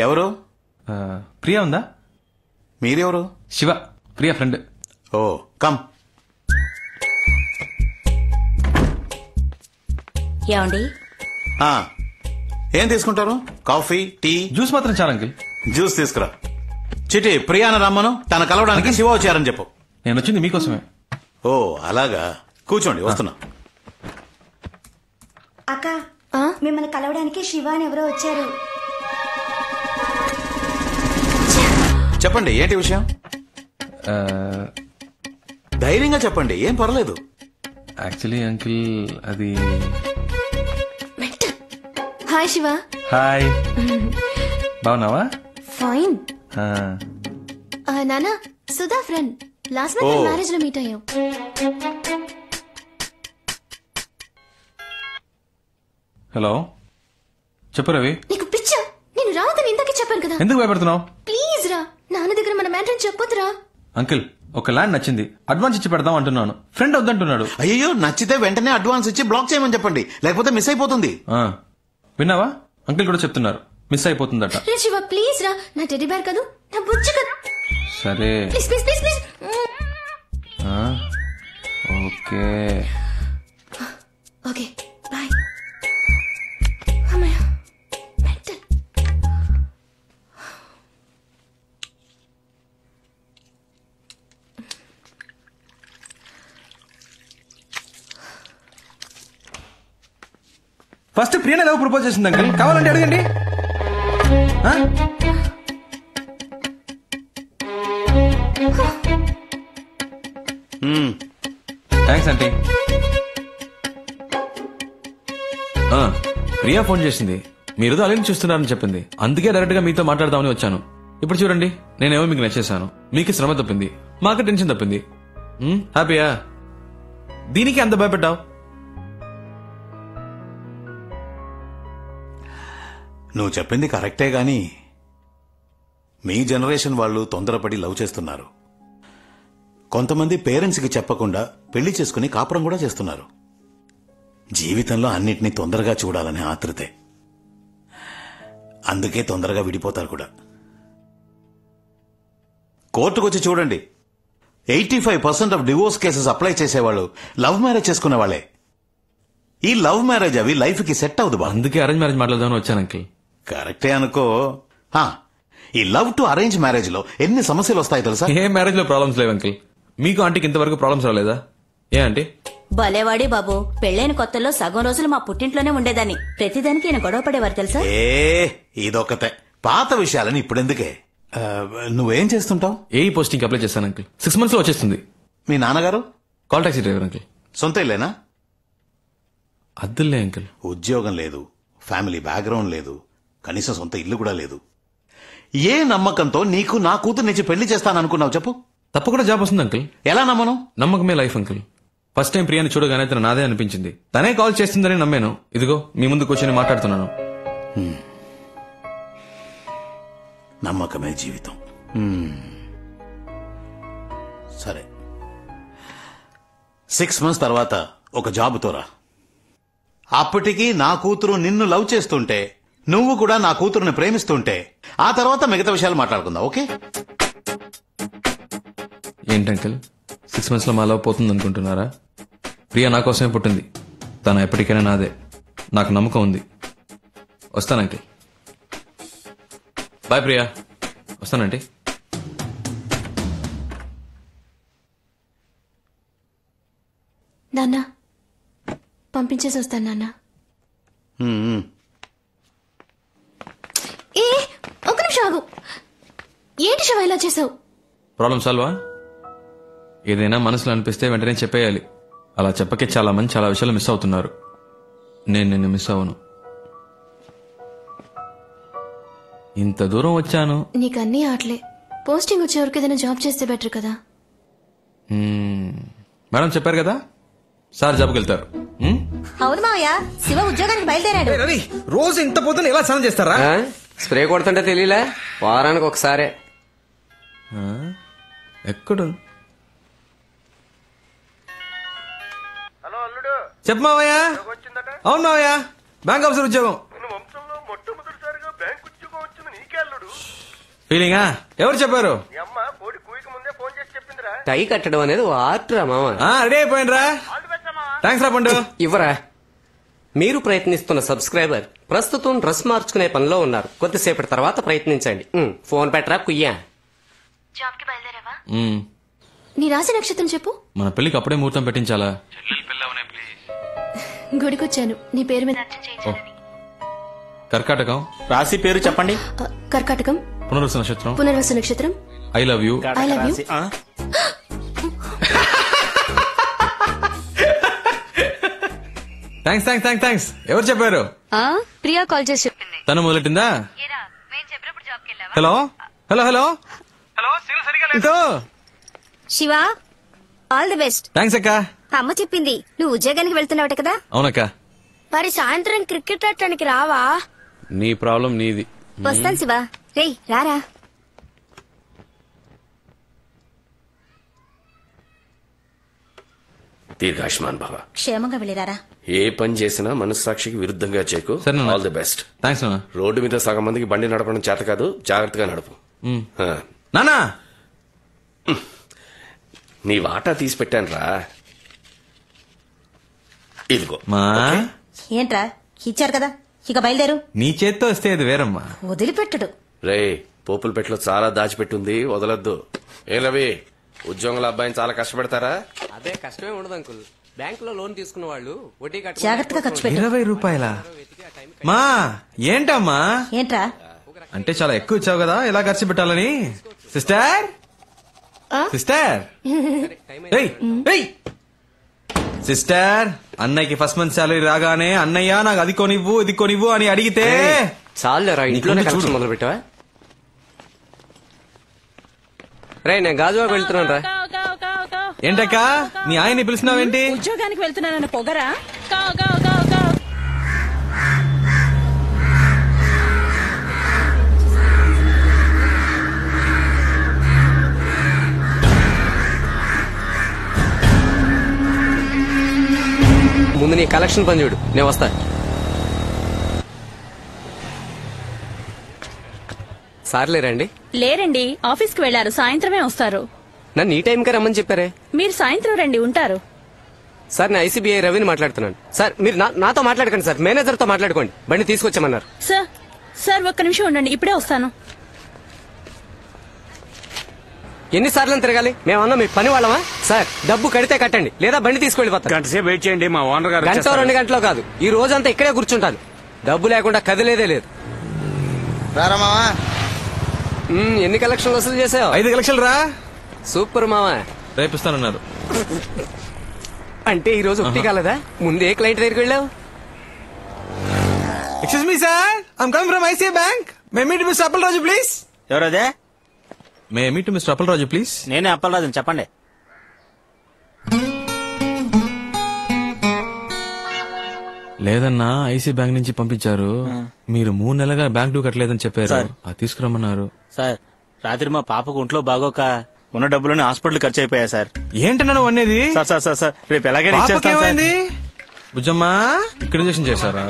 ఎవరు? ప్రియా ఉందా? మీరెవరు? Shiva, Priya friend. Oh come. ఏమండి? ఏం తీసుకుంటారు? Coffee, tea? జ్యూస్ మాత్రం చాలు అంకిల్. జ్యూస్ తీసుకురా. చిటి ప్రియాన రమ్మను, తన కలవడానికి శివ వచ్చారని చెప్పు. నేను వచ్చింది మీకోసమే. ఓ అలాగా, కూర్చోండి వస్తున్నా. అక్క మిమ్మల్ని కలవడానికి శివ అని ఎవరో వచ్చారు. చెప్పండి ఏంటి విషయం? ధైర్యంగా చెప్పండి, ఏం పర్లేదు. యాక్చువల్లీ అంకిల్ అది... హాయ్ శివ. హాయ్, బాగున్నావా? ఫైన్. నానా, Sudha friend, last month marriage లో మీట్ అయ్యాం. హలో, చెప్పు రవి. నీకు పిచ్చా? నేను రావద్దని ఇంతకీ చెప్పాను కదా. ఎందుకు భయపడుతున్నావు? ప్లీజ్ రా, నాన్న దగ్గర మన మ్యాటర్ చెప్పొద్దురా. అంకిల్, ఒక ల్యాండ్ నచ్చింది, అడ్వాన్స్ ఇచ్చి పెడదాం అంటున్నాను. ఫ్రెండ్ వద్దంటున్నాడు. అయ్యో, నచ్చితే వెంటనే అడ్వాన్స్ ఇచ్చి బ్లాక్ చేయమని చెప్పండి, లేకపోతే మిస్ అయిపోతుంది. విన్నావా? అంకిల్ కూడా చెప్తున్నారు, మిస్ అయిపోతుందట. శివ ప్లీజ్ రా, నా టెడ్డీ బేర్ కాదు, నా బుజ్జి కాదు. సరే please please please please. Okay okay bye. అమ్మయ్య, మెంటల్. ఫస్ట్ ప్రియా ఎలా ప్రపోజ్ చేసింది అంకిల్, కావాలంటే అడగండి. Thanks aunty. ప్రియా ఫోన్ చేసింది, మీరు అలీని చూస్తున్నారని చెప్పింది. అందుకే డైరెక్ట్ గా మీతో మాట్లాడదామని వచ్చాను. ఇప్పుడు చూడండి, నేనేమో మీకు నచ్చేసాను, మీకు శ్రమ తప్పింది, మాకు టెన్షన్ తప్పింది. హ్యాపీయా? దీనికి అంత భయపెట్టావు? నువ్వు చెప్పింది కరెక్టే గాని మీ జనరేషన్ వాళ్ళు తొందరపడి లవ్ చేస్తున్నారు. కొంతమంది పేరెంట్స్ కి చెప్పకుండా పెళ్లి చేసుకుని కాపురం కూడా చేస్తున్నారు. జీవితంలో అన్నిటినీ తొందరగా చూడాలనే ఆతృతే, అందుకే తొందరగా విడిపోతారు కూడా. కోర్టుకొచ్చి చూడండి, 85% ఆఫ్ డివోర్స్ కేసెస్ అప్లై చేసేవాళ్ళు లవ్ మ్యారేజ్ చేసుకునే వాళ్ళే. ఈ లవ్ మ్యారేజ్ అవి లైఫ్ కి సెట్ అవ్వదు బా. అందుకే అరేంజ్ మ్యారేజ్ మాట్లాడదామని వచ్చాను అంకిల్. కరెక్టే అనుకో. ఈ లవ్ టు అరేంజ్ మ్యారేజ్ లో ఎన్ని సమస్యలు వస్తాయి తెలుసా? ఏ మ్యారేజ్ లో ప్రాబ్లమ్స్ లేవు అంకిల్. మీకు ఆంటీకి ఇంతవరకు ప్రాబ్లమ్స్ రాలేదా? ఏ ఆంటీ? భలేవాడి బాబు, పెళ్ళైన కొత్తల్లో సగం రోజులు మా పుట్టింట్లోనే ఉండేదాన్ని. ప్రతిదానికి ఈయన గొడవ పడేవారు తెలుసా? ఇదొకతే, పాత విషయాలని ఇప్పుడెందుకే. నువ్వేం చేస్తుంటావు? ఏ పోస్టింగ్ అప్లై చేశాను అంకిల్, 6 months లో వచ్చేస్తుంది. మీ నాన్నగారు? Call taxi driver uncle. సొంత ఇల్లేనా? అద్దులే అంకిల్. ఉద్యోగం లేదు, ఫ్యామిలీ బ్యాక్గ్రౌండ్ లేదు, కనీసం సొంత ఇల్లు కూడా లేదు. ఏ నమ్మకంతో నీకు నా కూతురు నుంచి పెళ్లి చేస్తాననుకున్నావు చెప్పు? తప్పకుండా జాబ్ వస్తుంది అంకిల్. ఎలా నమ్మను? నమ్మకమే లైఫ్ అంకిల్. ఫస్ట్ టైం ప్రియాని చూడగానే తన నాదే అనిపించింది. తనే కాల్ చేస్తుందని నమ్మాను. ఇదిగో మీ ముందు కూర్చొని మాట్లాడుతున్నాను. నమ్మకమే జీవితం. సరే, 6 months తర్వాత ఒక జాబుతో రా. అప్పటికి నా కూతురు నిన్ను లవ్ చేస్తుంటే, నువ్వు కూడా నా కూతురుని ప్రేమిస్తుంటే, ఆ తర్వాత మిగతా విషయాలు మాట్లాడుకుందాం. ఓకే? ఏంటంకిల్, 6 months లో మా లవ్ పోతుంది అనుకుంటున్నారా? ప్రియా నా కోసమే పుట్టింది, తను ఎప్పటికైనా నాదే. నాకు నమ్మకం ఉంది. వస్తాను అంకిల్. బాయ్ ప్రియా. వస్తానండి. నాన్న పంపించేసి వస్తాను నాన్న. ఏ ఒక్క నిమిషం ఆగు. ఏంటి శివ ఇలా చేసావు? ప్రాబ్లం సాల్వా? ఏదైనా మనసులో అనిపిస్తే వెంటనే చెప్పేయాలి. అలా చెప్పకే చాలా మంది చాలా విషయాలు మిస్ అవుతున్నారు. నేను నిన్ను మిస్ అవ్వను. ఇంత దూరం వచ్చాను. నీకు అన్నీ ఆటలే. పోస్టింగ్ వచ్చేవరకు ఏదైనా జాబ్ చేస్తే బెటర్ కదా. మేడం చెప్పారు కదా, సార్ జాబ్కి వెళ్తారు. అవును మావయ్య, శివ ఉద్యోగానికి బయలుదేరాడు. రవి, రోజు ఇంత పొద్దున ఎలా స్నానం చేస్తారా? స్ప్రే కొడుతుంటే తెలియలే, వారానికి ఒకసారే. ఎక్కడ చెప్పు మావయ్య. అవును మావయ్య, బ్యాంక్ ఆఫీసర్ ఉద్యోగం. ఫీలింగా? ఎవరు చెప్పారు? టై కట్టడం అనేది ఆర్ట్ రా మామ. రెడీ అయిపోయినరా? థ్యాంక్స్ రా పండు. ఇవ్వరా. మీరు ప్రయత్నిస్తున్న సబ్స్క్రైబర్ ప్రస్తుతం డ్రెస్ మార్చుకునే పనిలో ఉన్నారు. కొద్దిసేపటి తర్వాత ప్రయత్నించండి. ఫోన్ పెట్టరా కుయ్యా. నీ రాశి నక్షత్రం చెప్పు. మన పెళ్లికి అప్పుడే ముహూర్తం పెట్టించాలా? గుడికొచ్చాను, నీ పేరు మీద కర్కాటకం. రాశి పేరు చెప్పండి. కర్కాటకం. పునర్వసు నక్షత్రం. పునర్వసు నక్షత్రం. I love you. I love you. Thanks thanks thanks thanks. ఎవరు చెప్పారు? ప్రియా కాల్ చేసి చెప్పింది. తను మొదలెట్టిందా? Hello hello hello hello. Shiva, all the best. Thanks అక్క. అమ్మ చెప్పింది నువ్వు ఉద్యోగానికి వెళ్తున్నావట కదా? అవునక్క. మరి సాయంత్రం క్రికెట్ ఆడటానికి రావా? నీ ప్రాబ్లం నీది. వస్తాను శివ. రేయ్ రారా. దీర్ఘాయుష్మాన్ భవ. క్షేమంగా వెళ్ళిరారా. ఏ పని చేసినా మనస్సాక్షికి విరుద్ధంగా చేయకు. All the best. Thanks. Road మీద సగం మందికి బండి నడపడం చేత కాదు, జాగ్రత్తగా నడుపు. నానా, నీ వాటా తీసి పెట్టాను రా. ఇదిగో. ఏంట్రా, ఇచ్చారు కదా, ఇక బయలుదేరు. నీ చేత్తో వస్తే అది వేరమ్మా. వదిలిపెట్టడు. రే, పోపుల పెట్టలో చాలా దాచిపెట్టుంది, వదలొద్దు. ఏ రవి, ఉద్యోగుల అబ్బాయిని చాలా కష్టపెడతారా? అదే కష్టమే ఉండదు అంకుల్. బ్యాంక్ లో లోన్ తీసుకున్న వాళ్ళు వడ్డీ జాగ్రత్తగా ఖర్చు పెట్టు. 20 రూపాయల మా ఏంటమ్మా? ఏంట్రా అంటే చాలా ఎక్కువ ఇచ్చావు కదా, ఎలా ఖర్చు పెట్టాలని. సిస్టర్ సిస్టర్ సిస్టర్, అన్నయ్యకి ఫస్ట్ మంత్ శాలరీ రాగానే అన్నయ్య నాకు అది కొనివ్వు ఇది కొనివ్వు అని అడిగితే చాలు ఇంట్లోనే కలెక్షన్ మొదలు పెట్టావా? రే, నేను గాజువాకు వెళ్తున్నాను రా. ఏంటక్క, నీ ఆయన్ని పిలుస్తున్నావేంటి? ఉద్యోగానికి వెళ్తున్నానన్న పొగరా? ముందు నీ కలెక్షన్ పని చూడు, నేను వస్తా. సార్ లేరండి? లేరండి, ఆఫీస్కి వెళ్లారు, సాయంత్రమే వస్తారు. నన్ను ఈ టైంకే రమ్మని చెప్పారే. మీరు సాయంత్రం రండి, ఉంటారు. సార్, నేను ఐసీబీఐ రవిని మాట్లాడుతున్నాను. సార్, మీరు నాతో మాట్లాడకండి సార్, మేనేజర్ తో మాట్లాడుకోండి. బండి తీసుకొచ్చామన్నారు. సార్ సార్ ఒక్క నిమిషం ఉండండి, ఇప్పుడే వస్తాను. ఎన్నిసార్లు తిరగాలి? మేమన్నా మీ పని వాళ్ళమా? సార్, డబ్బు కడితే కట్టండి, లేదా బండి తీసుకెళ్ళిపోతాను. గంట సేపు వెయిట్ చేయండి, మా ఓనర్ గారు. గంట 2 గంటలో కాదు, ఈ రోజంతా ఇక్కడే కూర్చుంటాను. డబ్బు లేకుండా కదిలేదే లేదు. ఎన్ని కలెక్షన్లు వసూలు చేసావు? 5 కలెక్షన్లు రా. సూపర్ మావా. రేపిస్తానన్నారు. అంటే ఈ రోజు ఒకటి కాలేదా? ముందే క్లయింట్ దగ్గరికి వెళ్ళావు. Excuse me sir, I'm coming from ICI bank. May meet mister Appalaraju please. ఎవరదే? May meet mister Appalaraju please. నేనే అప్పలరాజు, చెప్పండి. లేదన్నా, ఐసీ బ్యాంక్ నుంచి పంపించారు. మీరు 3 నెలలుగా బ్యాంక్ డ్యూ కట్టలేదని చెప్పారు, అది తీసుకురమ్మన్నారు. సార్, రాత్రి మా పాపకు ఒంట్లో బాగోక ఉన్న డబ్బులని హాస్పిటల్ ఖర్చు అయిపోయా సార్. ఏంటన్నా నువ్వు అనేది? సార్ రేపు ఎలాగైనా ఇచ్చేస్తాను. బుజ్జమ్మా, ఇక్కడ ఇంజక్షన్ చేశారా?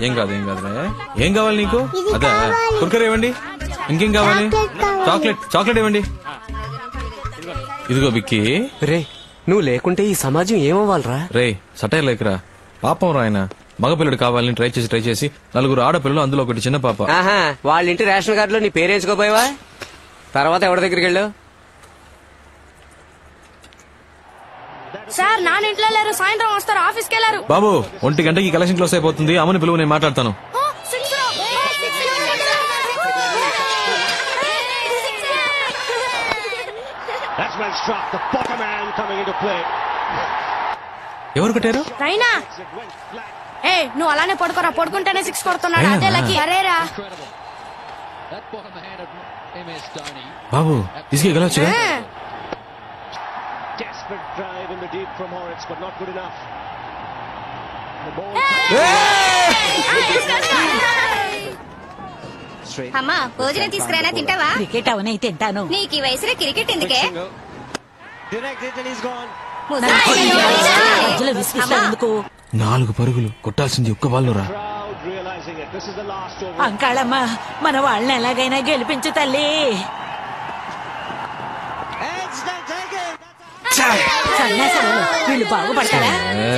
ఏం కాదు ఏం కాదులే. ఏం కావాలి నీకు? అదే కుర్కర్ ఇవ్వండి. ఇంకేం కావాలి? చాక్లెట్ ఇవ్వండి. ఇదిగో బిక్కి. రే, నువ్వు లేకుంటే ఈ సమాజం ఏమవ్వాలరా? రే, సటైర్ లేకరా, పాపం రా. ఆయన మగపిల్లడు కావాలని ట్రై చేసి 4 ఆడపిల్లలు, అందులో ఒకటి చిన్న పాప. వాళ్ళ ఇంటి రేషన్ కార్డులో నీ పేరేంచుకోపోయావా? తర్వాత ఎవరి దగ్గరికి వెళ్ళావు? సార్, నాన్న ఇంట్లో లేరు, సాయంత్రం వస్తారు, ఆఫీస్కి వెళ్ళారు. బాబు, 1 గంటకి కలెక్షన్ క్లోజ్ అయిపోతుంది, అమ్మని పిలువు, నేను మాట్లాడతాను. ఎవరు కొట్టారు? రైనా. ఏ, నువ్వు అలానే పడుకోరా, పడుకుంటేనే 6 కొడుతున్నాడు. అదే లక్కీ. సరేరా బాబు, ఇసుకే గెలవచ్చు. అమ్మా భోజనం తీసుకురానా, తింటావా? క్రికెట్ అవనే తింటాను. నీకు ఈ వయసులో క్రికెట్ ఎందుకే? మధ్యలో విసిగిస్తావు ఎందుకు? 4 పరుగులు కొట్టాల్సింది ఒక్క బాల్లో రా. అంకాళమ్మ, మన వాళ్ళని ఎలాగైనా గెలిపించు తల్లి. సన్యాసాలు వీళ్ళు బాగుపడతారా?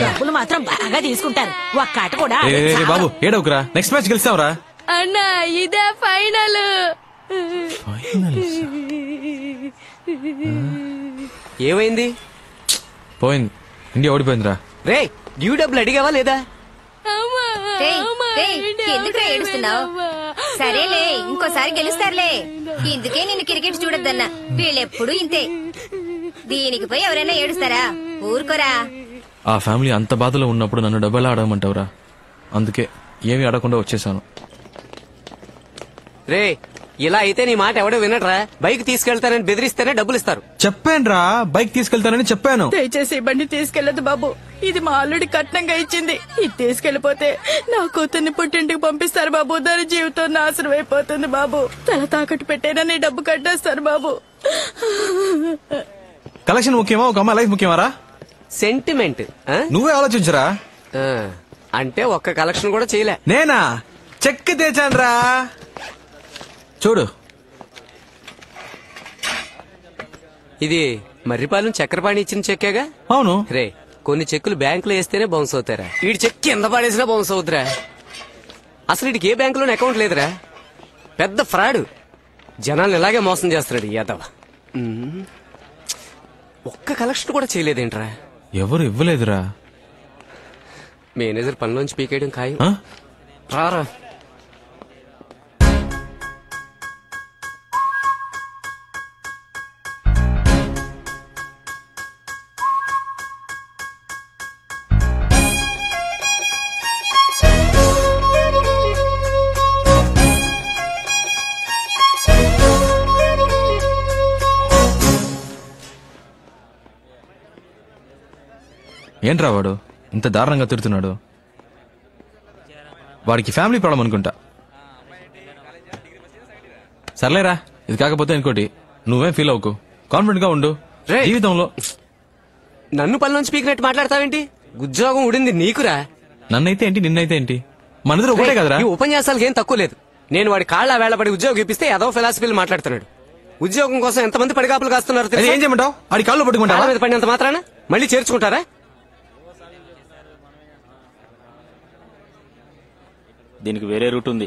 డబ్బులు మాత్రం బాగా తీసుకుంటారు. ఒక్క ఆట కూడా బాబు ఏడవకురా, నెక్స్ట్ మ్యాచ్ గెలుస్తావురా. అన్నా ఇదే ఫైనల్. ఏమైంది? పోయింది, ఇండియా ఓడిపోయిందిరా. రే డ్యూ డబ్బులు అడిగావా లేదా? ఎందుకు ఏడుస్తున్నావు? సరేలే, ఇంకోసారి గెలుస్తారులే. ఇందుకే నేను క్రికెట్ చూడొద్దన్నా. వీళ్ళెప్పుడు ఇంతే. దీనికి పోయి ఎవరైనా ఏడుస్తారా? ఊరుకోరా. ఆ ఫ్యామిలీ అంత బాధలో ఉన్నప్పుడు నన్ను డబ్బులు ఆడమంటావురా? అందుకే ఏమీ ఆడకుండా వచ్చేసాను. రే ఇలా అయితే నీ మాట ఎవడో వినట్రా. బైక్ తీసుకెళ్తానని బెదిరిస్తేనే డబ్బులు ఇస్తారు. చెప్పానురా, బైక్ తీసుకెళ్తానని చెప్పాను. దయచేసి ఈ బండి తీసుకెళ్లదు బాబు. ఇది మా అల్లుడి కట్నంగా ఇచ్చింది. ఇది తీసుకెళ్లిపోతే నా కూతుర్ని పుట్టింటికి పంపిస్తారు బాబు. దాని జీవితం నాశనం అయిపోతుంది బాబు. తల తాకట్టు పెట్టేనా నీ డబ్బు కట్టేస్తారు బాబు. కలెక్షన్ ముఖ్యమా, ఒక అమ్మాయి లైఫ్ ముఖ్యమారా? సెంటిమెంట్ నువ్వే ఆలోచించరా. అంటే ఒక్క కలెక్షన్ కూడా చేయలే. నేనా చెక్ తెచ్చానురా, చూడు. ఇది మర్రిపాలెం చక్రపాణి ఇచ్చిన చెక్కేగా? అవును. రే కొన్ని చెక్కులు బ్యాంకులో వేస్తేనే బౌన్స్ అవుతారా? వీడి చెక్ కింద పడేసినా బౌన్స్ అవుతురా. అసలు వీడికి ఏ బ్యాంకులోనే అకౌంట్ లేదురా. పెద్ద ఫ్రాడ్. జనాలు ఇలాగే మోసం చేస్తున్నాడు యాదవ. ఒక్క కలెక్షన్ కూడా చేయలేదేంట్రా? ఎవరు ఇవ్వలేదురా. మేనేజర్ పనిలోంచి పీకేయడం ఖాయం. రారా. ఏంట్రా వాడు ఇంత దారుణంగా తిడుతున్నాడు? వాడికి ఫ్యామిలీ ప్రాబ్లం అనుకుంటా. సర్లేరా, ఇది కాకపోతే ఇంకోటి. నువ్వేం ఫీల్ అవ్వకు, కాన్ఫిడెంట్ గా ఉండు. జీవితంలో నన్ను పనిలోంచి పీకినట్టు మాట్లాడతావేంటి? ఉద్యోగం ఉడింది నీకురా. నన్నైతే ఏంటి, నిన్నైతే ఏంటి, మనదిలో ఒకటే కదరా. ఈ ఉపన్యాసాలకు ఏం తక్కువ లేదు. నేను వాడి కాళ్ళ వేళపడి ఉద్యోగం ఇప్పిస్తే ఏదో ఫిలాసఫీలు మాట్లాడుతున్నాడు. ఉద్యోగం కోసం ఎంతమంది పడిగాపులు కాస్తున్నారు తెలుసా? ఏం చేయమంటావు? ఆడి కాళ్ళు పట్టుకుంటా మీద పడినంత మాత్రాన మళ్ళీ చేర్చుకుంటారా? దీనికి వేరే రూట్ ఉంది.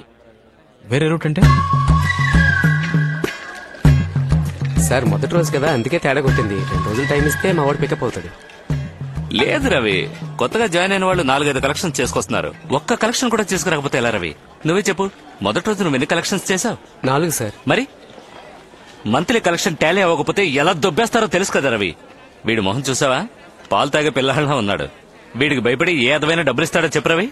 వేరే రూట్ అంటే? సార్ మొదటి రోజు కదా, అందుకే తేడా కొట్టింది. 2 రోజులు టైం ఇస్తే మా వాడు పికప్ అవుతాడు. లేదు రవి, కొత్తగా జాయిన్ అయిన వాళ్ళు 4-5 కలెక్షన్స్ చేసుకొస్తున్నారు. ఒక్క కలెక్షన్ కూడా చేసుకురాకపోతే ఎలా రవి? నువ్వే చెప్పు, మొదటి రోజు నువ్వు ఎన్ని కలెక్షన్స్ చేసావు? 4 సార్. మరి మంత్లీ కలెక్షన్ టాలీ అవ్వకపోతే ఎలా దొబ్బేస్తారో తెలుసు కదా రవి. వీడి మొహం చూసావా? పాలు తాగే పిల్లలా ఉన్నాడు. వీడికి భయపడి ఏ అదమైన డబ్బులు ఇస్తాడో చెప్పు Ravi.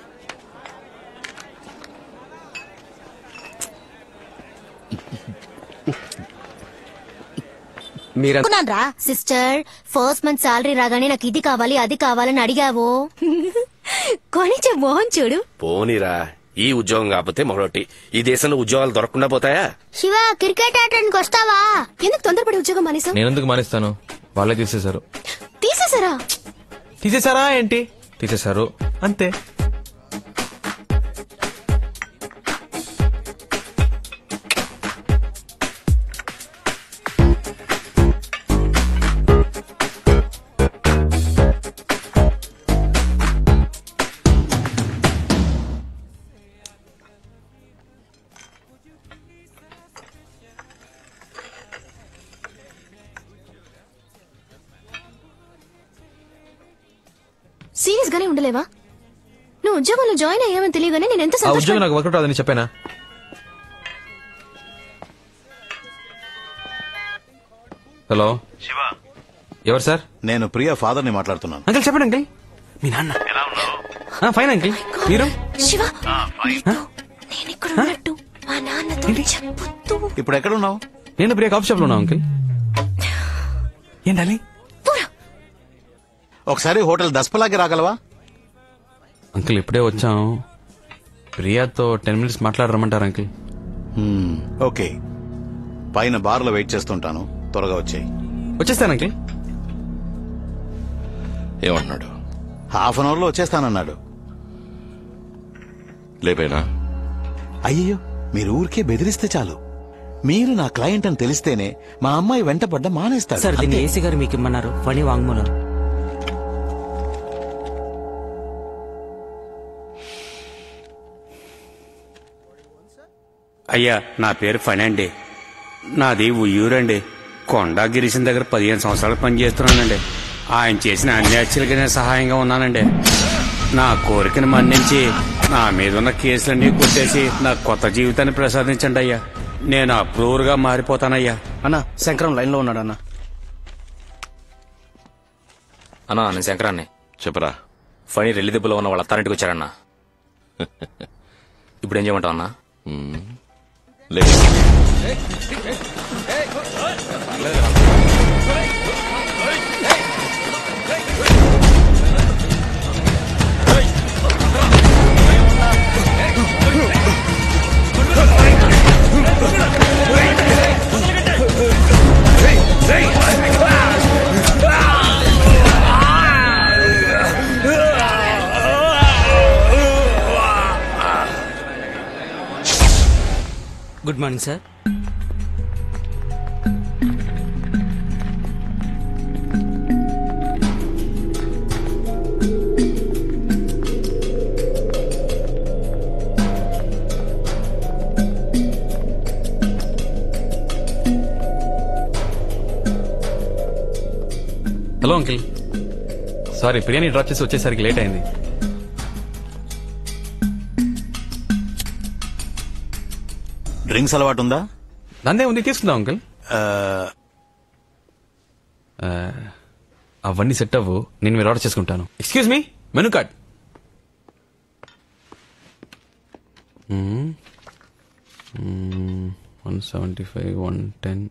Sister, first month salary రాగానే నాకు ఇది కావాలి అది కావాలని అడిగావు. కొనిచ్చే మోహన్ చూడు. పోనీరా, ఈ ఉద్యోగం కాకపోతే మరొకటి. ఈ దేశంలో ఉద్యోగాలు దొరకకుండా పోతాయా? శివ, క్రికెట్ ఆడడానికి వస్తావా? ఎందుకు తొందరపడి ఉద్యోగం మానేసావు? నేనెందుకు మానేస్తాను? వాళ్ళే తీసేశారు. తీసేసారా? తీసేసారా ఏంటి? తీసేశారు అంతే. సీరియస్ గానే ఉండలేవా? నువ్వు ఉద్యోగంలో జాయిన్ అయ్యావని తెలియగానే నేను ఎంత ఆ ఉద్యోగం నాకు వర్కౌట్ అవ్వదని చెప్పానా? హలో శివ, ఎవరు సార్? నేను ప్రియా ఫాదర్ ని మాట్లాడుతున్నాను. అంకుల్ చెప్పండి అంకుల్. మీ నాన్న ఎలా ఉన్నావు? Fine uncle. మీరు? శివ, నేను ఇక్కడ ఉన్నట్టు మా నాన్నతో చెప్పొద్దు. ఇప్పుడు ఎక్కడ ఉన్నావు? నేను ప్రియా కాఫీ షాప్ లో ఉన్నా అంకుల్. ఏంటని? ఒకసారి హోటల్ దస్పలాకి రాగలవా? అంకుల్ ఇప్పుడే వచ్చాం. ప్రియాతో 10 minutes మాట్లాడరమ్మంటారు అంకుల్. ఓకే, పైన బార్లో వెయిట్ చేస్తుంటాను, త్వరగా వచ్చాయి. వచ్చేస్తాను అంకుల్. ఏమంటున్నాడు? హాఫ్ అన్ అవర్ లో వచ్చేస్తానన్నాడు. లేపేనా? అయ్యో, మీరు ఊరికే బెదిరిస్తే చాలు. మీరు నా క్లయింట్ అని తెలిస్తేనే మా అమ్మాయి వెంటపడ్డ మానేస్తాడు. సార్ దీన్ని ఏసీ గారు మీకు ఇమ్మన్నారు. ఫణి వాంగ్మూలం. అయ్యా, నా పేరు ఫణి అండి. నాది ఉయ్యూరండి. కొండా గిరీశం దగ్గర 15 సంవత్సరాలు పనిచేస్తున్నానండి. ఆయన చేసిన అన్ని హత్యలకి నేను సహాయంగా ఉన్నానండి. నా కోరికను మన్నించి నా మీద ఉన్న కేసులన్నీ కొట్టేసి నా కొత్త జీవితాన్ని ప్రసాదించండి అయ్యా. నేను అప్రూవర్గా మారిపోతానయ్యా. అన్నా శంకరం లైన్ లో ఉన్నాడు అన్న. అన్నా నేను శంకరాన్ని. చెప్పరా. ఫణి రెల్లి దెబ్బలో ఉన్న వాళ్ళ అత్తారింటికి వచ్చారన్నా. ఇప్పుడు ఏం చేయమంటావు అన్నా? లేదు. Good morning sir. Hello uncle, sorry ప్రియాని డ్రాప్ చేసి వచ్చేసరికి లేట్ అయింది. డ్రింక్స్ అలవాటు ఉందా? దందే ఉంది, తీసుకుందాం అంకిల్. అవన్నీ సెట్ అవ్వు, నేను మీరు ఆర్డర్ చేసుకుంటాను. Excuse me, menu card. 175, 110,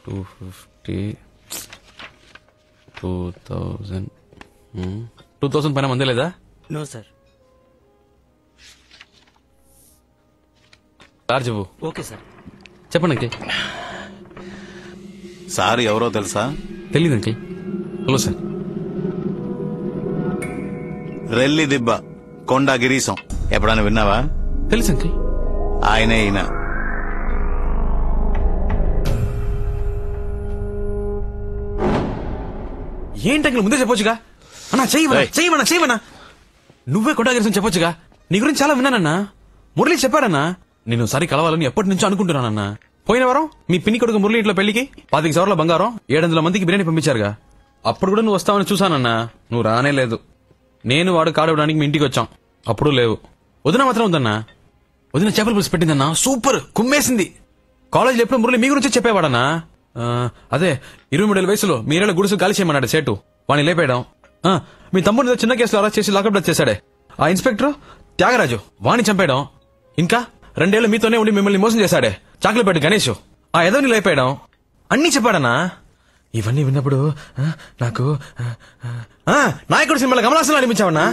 250, 2000. 2000 పైన మందే లేదా? No sir. చార్జ్ ఇవ్వు. Okay sir. చెప్పండి అంకిల్. సార్ ఎవరో తెలుసా? తెలీదు అంకిల్. Hello sir. రెల్లి దిబ్బ, కొండా గిరీశం ఎప్పుడైనా విన్నావా? తెలుసు అంకిల్. ఆయనే ఈయన. ఏంటి అంకిల్ ముందే చెప్పొచ్చుగా? అన్నా చెయ్యమన్నా. నువ్వే కొండా గిరీశం చెప్పొచ్చుగా. నీ గురించి చాలా విన్నానన్నా. మురళి చెప్పాడన్నా. నేను సరి కలవాలని ఎప్పటి నుంచో అనుకుంటున్నానన్నా. పోయిన వారం మీ పిన్ని కొడుకు మురళి ఇంట్లో పెళ్లికి 25 సవర్ల బంగారం 700 మందికి బిర్యానీ పంపించారుగా. అప్పుడు కూడా నువ్వు వస్తావని చూసానన్నా. నువ్వు రానే లేదు. నేను వాడు కాడవడానికి మీ ఇంటికి వచ్చాం, అప్పుడు లేవు. వదిన మాత్రం ఉందన్నా. వదిన చేపల పులుసు పెట్టిందన్నా, సూపర్ కుమ్మేసింది. కాలేజీలో ఎప్పుడు మురళి మీ గురించి చెప్పేవాడన్నా. అదే 23 వయసులో మీరేళ్ళ గుడుసు గాలి చేయమన్నాడు సేటు. వాణ్ణి లేపేయడం. మీ తమ్ముడు చిన్న కేసులో అరెస్ట్ చేసి లాకప్ డెత్ చేశాడే ఆ ఇన్స్పెక్టర్ త్యాగరాజు, వాణ్ణి చంపేయడం. ఇంకా 2 ఏళ్లు మీతోనే ఉండి మిమ్మల్ని మోసం చేశాడే చాక్లెట్ గణేష్, ఆ ఎదోని లేపేయడం. అన్ని చెప్పాడన్నా. ఇవన్నీ విన్నప్పుడు నాకు నాయకుడు సినిమాలో కమలాసన్ అనిపించావన్నా.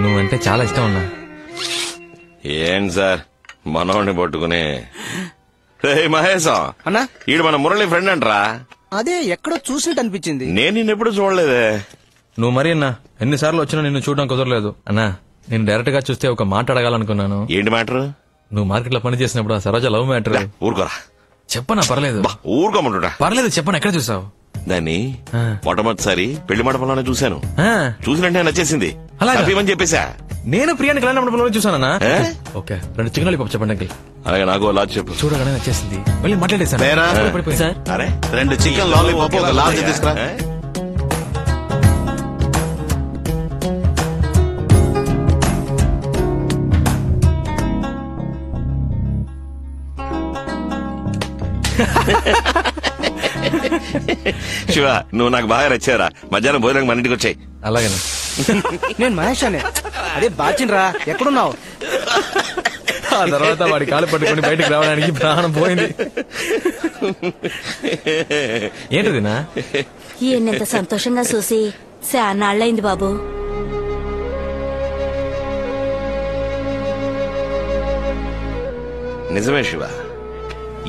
నువ్వంటే చాలా ఇష్టం అన్నా. ఏం సార్ మనోడిని పట్టుకుని మహేశం అన్నా, ఈడు మన మురళి ఫ్రెండ్ అంటరా? అదే ఎక్కడో చూసినట్టు అనిపించింది. నేను నిన్నెప్పుడు చూడలేదే. నువ్వు మరి అన్నా ఎన్నిసార్లు వచ్చినా నిన్ను చూడడం కుదరలేదు అన్నా. నేను డైరెక్ట్ గా చూస్తే ఒక మాట అడగాలనుకున్నాను. ఏంటి మ్యాటర్? నువ్వు మార్కెట్ లో పని చేసినప్పుడు ఆ సరోజ లవ్ మ్యాటర్. ఊరుకోరా. చెప్పనా? పర్లేదు. ఊరుకోమంటున్నా. పర్లేదు చెప్పనా. ఎక్కడ చూసావు దాన్ని? మొట్టమొదటిసారి పెళ్లి మండపంలోనే చూశాను. చూసినట్టే నచ్చేసింది. అలాగా చెప్పేశా. నేను ప్రియాని కళ్యాణ మండపంలో చూసానన్నా. ఓకే, 2 చికెన్ లాలీపాప్ చెప్పండి అంకిల్. అలాగే నాకు లాజ్ చెప్పు. చూడగానే నచ్చేసింది. వెళ్ళి మాట్లాడేసాను. 2 చికెన్ లాలీపాప్ ఒక లార్జ్ తీసుకురా. శివ, నువ్వు నాకు బాగా నచ్చారా. మధ్యాహ్నం భోజనం మన ఇంటికి వచ్చాయి. అలాగేనా? నేను మహేష్ అనే. అదే బాచిన్రా, ఎక్కడున్నావు? ఆ తర్వాత వాడి కాలు పట్టుకుని బయటకు రావడానికి ప్రాణం పోయింది. ఏంటిదినా? ఈయనంత సంతోషంగా చూసి శానాళ్ళైంది బాబు. నిజమే శివ,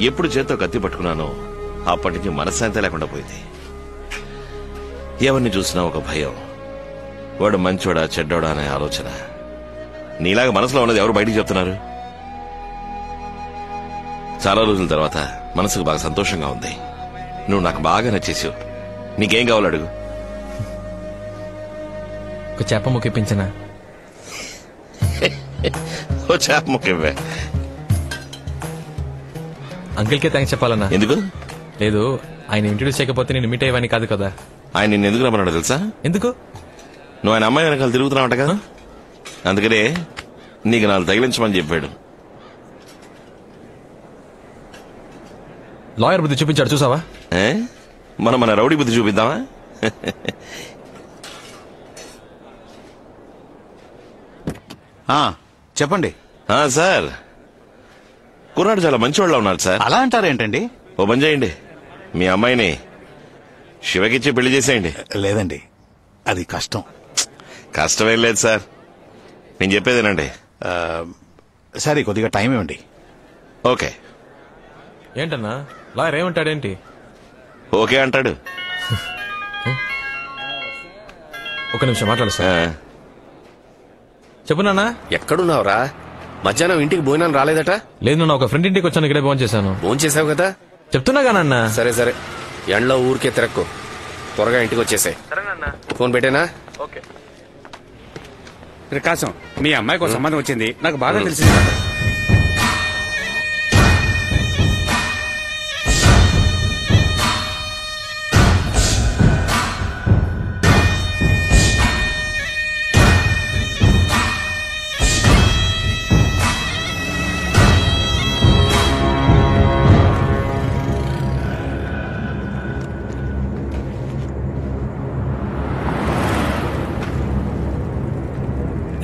ఎప్పుడు చేత్తో కత్తి పట్టుకున్నానో అప్పటి నుంచి మనశ్శాంతి లేకుండా పోయింది. ఎవరిని చూసినా ఒక భయం, వాడు మంచోడా చెడ్డోడా అనే ఆలోచన. నీలాగా మనసులో ఉన్నది ఎవరు బయటికి చెప్తున్నారు? చాలా రోజుల తర్వాత మనసుకు బాగా సంతోషంగా ఉంది. నువ్వు నాకు బాగా నచ్చేసావు. నీకేం కావాలి అడుగు. ఒక చేప ముక్కిపించనా? ఓ చేప ముక్కివ్వే. అంకిల్కే థ్యాంక్స్ చెప్పాలన్నా. ఎందుకు? లేదు, ఆయన ఇంట్రడ్యూస్ చేయకపోతే నేను మీట్ అయ్యేవాని కాదు కదా. ఆయన నిన్ను ఎందుకు రమ్మన్నాడు తెలుసా? ఎందుకు? నువ్వు ఆయన అమ్మాయి వెనకాల తిరుగుతున్నావుట కదా, అందుకనే నీకు నాలుగు తగిలించమని చెప్పాడు. లాయర్ బుద్ధి చూపించాడు చూసావా? మనం మన రౌడీ బుద్ధి చూపిద్దామా? చెప్పండి సార్. కుర్రాడు చాలా మంచివాళ్ళ ఉన్నాడు సార్. అలా అంటారేంటండి? ఓ పని చేయండి, మీ అమ్మాయిని శివకిచ్చి పెళ్లి చేసేయండి. లేదండి, అది కష్టం. కష్టమేం లేదు సార్, నేను చెప్పేదేనండి. సరే, కొద్దిగా టైం ఇవ్వండి. ఓకే. ఏంటన్నా లాయర్ ఏమంటాడేంటి? ఓకే అంటాడు. ఒక నిమిషం మాట్లాడుస్తా. చెప్పు నాన్న. ఎక్కడున్నావురా? మధ్యాహ్నం ఇంటికి భోజనం రాలేదట? లేదు నాన్న, ఒక ఫ్రెండ్ ఇంటికి వచ్చాను, ఇక్కడే ఫోన్ చేశాను. ఫోన్ చేసావు కదా? చెప్తున్నాగా నాన్న. సరే సరే, ఎండలో ఊరికే తిరక్కు, త్వరగా ఇంటికి వచ్చేసాయి. ఫోన్ పెట్టేనా? ఓకే. ప్రకాశం, మీ అమ్మాయికి ఒక సంబంధం వచ్చింది, నాకు బాగా తెలిసింది.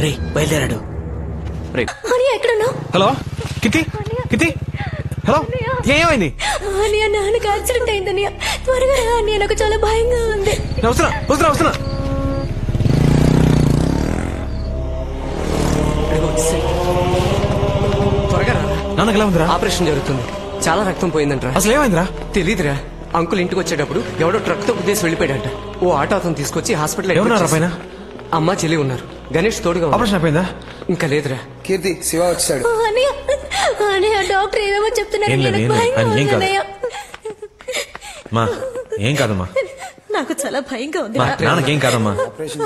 రే బయలుదేరాడు. హలో కిట్టి, కిట్టి, హలో, ఏమైంది? నాన్నకి యాక్సిడెంట్ అయిందని త్వరగా రా అన్నయ్య, నాకు చాలా భయంగా ఉంది. వస్తున్నా వస్తున్నా వస్తున్నా. త్వరగా రా. నాన్నకి ఎలా ఉందిరా? ఆపరేషన్ జరుగుతుంది, చాలా రక్తం పోయిందంటరా. అసలు ఏమైందిరా? తెలీదురా. అంకుల్ ఇంటికి వచ్చేటప్పుడు ఎవడో ట్రక్ తో ఉద్దేశం వెళ్ళిపోయాడంట. ఓ ఆటో అతను తీసుకొచ్చి హాస్పిటల్. ఎవరున్నారా పైన? అమ్మ చెల్లి ఉన్నారు. గణేష్ తోడుగా. ఆపరేషన్ అయిపోయిందా? ఇంకా లేదురా. కీర్తి, శివ వచ్చాడు. అన్నయ్య డాక్టర్ ఏమేమో చెప్తున్నారు. ఏం లేదు, ఏం కాదు. మా ఏం కాదమ్మా. నాకు చాలా భయంగా ఉంది. నాన్నకేం కాదమ్మా.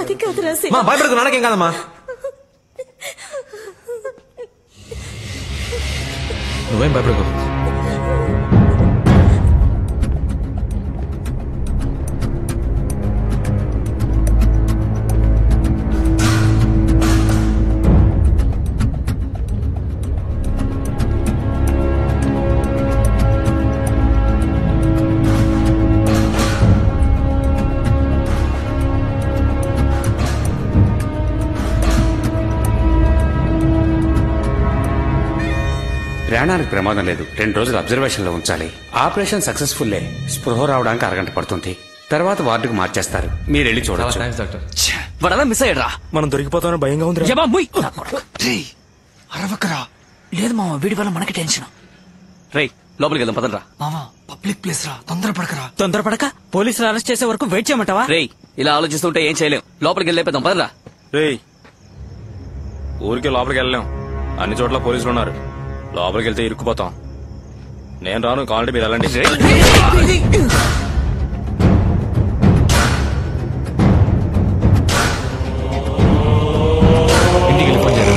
అది కాదురా మా భయపడకు, నాన్నకేం కాదమ్మా. నువ్వేం భయపడకు. ప్రాణానికి ప్రమాదం లేదు, 2 రోజులు అబ్జర్వేషన్ లో ఉంచాలి. ఆపరేషన్ సక్సెస్ఫుల్లే. స్పృహ రావడానికి అరగంట పడుతుంది. తర్వాత వార్డుకు మార్చేస్తారు, మీరు వెళ్ళి చూడవచ్చు. వాడలా మిస్ అయ్యాడ్రా. మనం దొరికిపోతామని భయంగా ఉంది. అరవకరా. లేదు మామ, వీడి వల్ల మనకి టెన్షన్. రేయ్ లోపలికి వెళ్దాం పదండ్రా. మామా పబ్లిక్ ప్లేస్ రా, తొందరపడకరా. తొందరపడక పోలీసులు అరెస్ట్ చేసే వరకు వెయిట్ చేయమంటావా? రేయ్ ఇలా ఆలోచిస్తుంటే ఏం చేయలేం, లోపలికి వెళ్ళేద్దాం పదండ్రా. రేయ్, ఊరికే లోపలికి వెళ్ళలేం, అన్ని చోట్ల పోలీసులు ఉన్నారు. లోపలికి వెళ్తే ఇరుక్కుపోతాం. నేను రాను, కావాలంటే మీరు వెళ్ళండి. ఇంటికి వెళ్ళి ఫోన్ చేయాలి.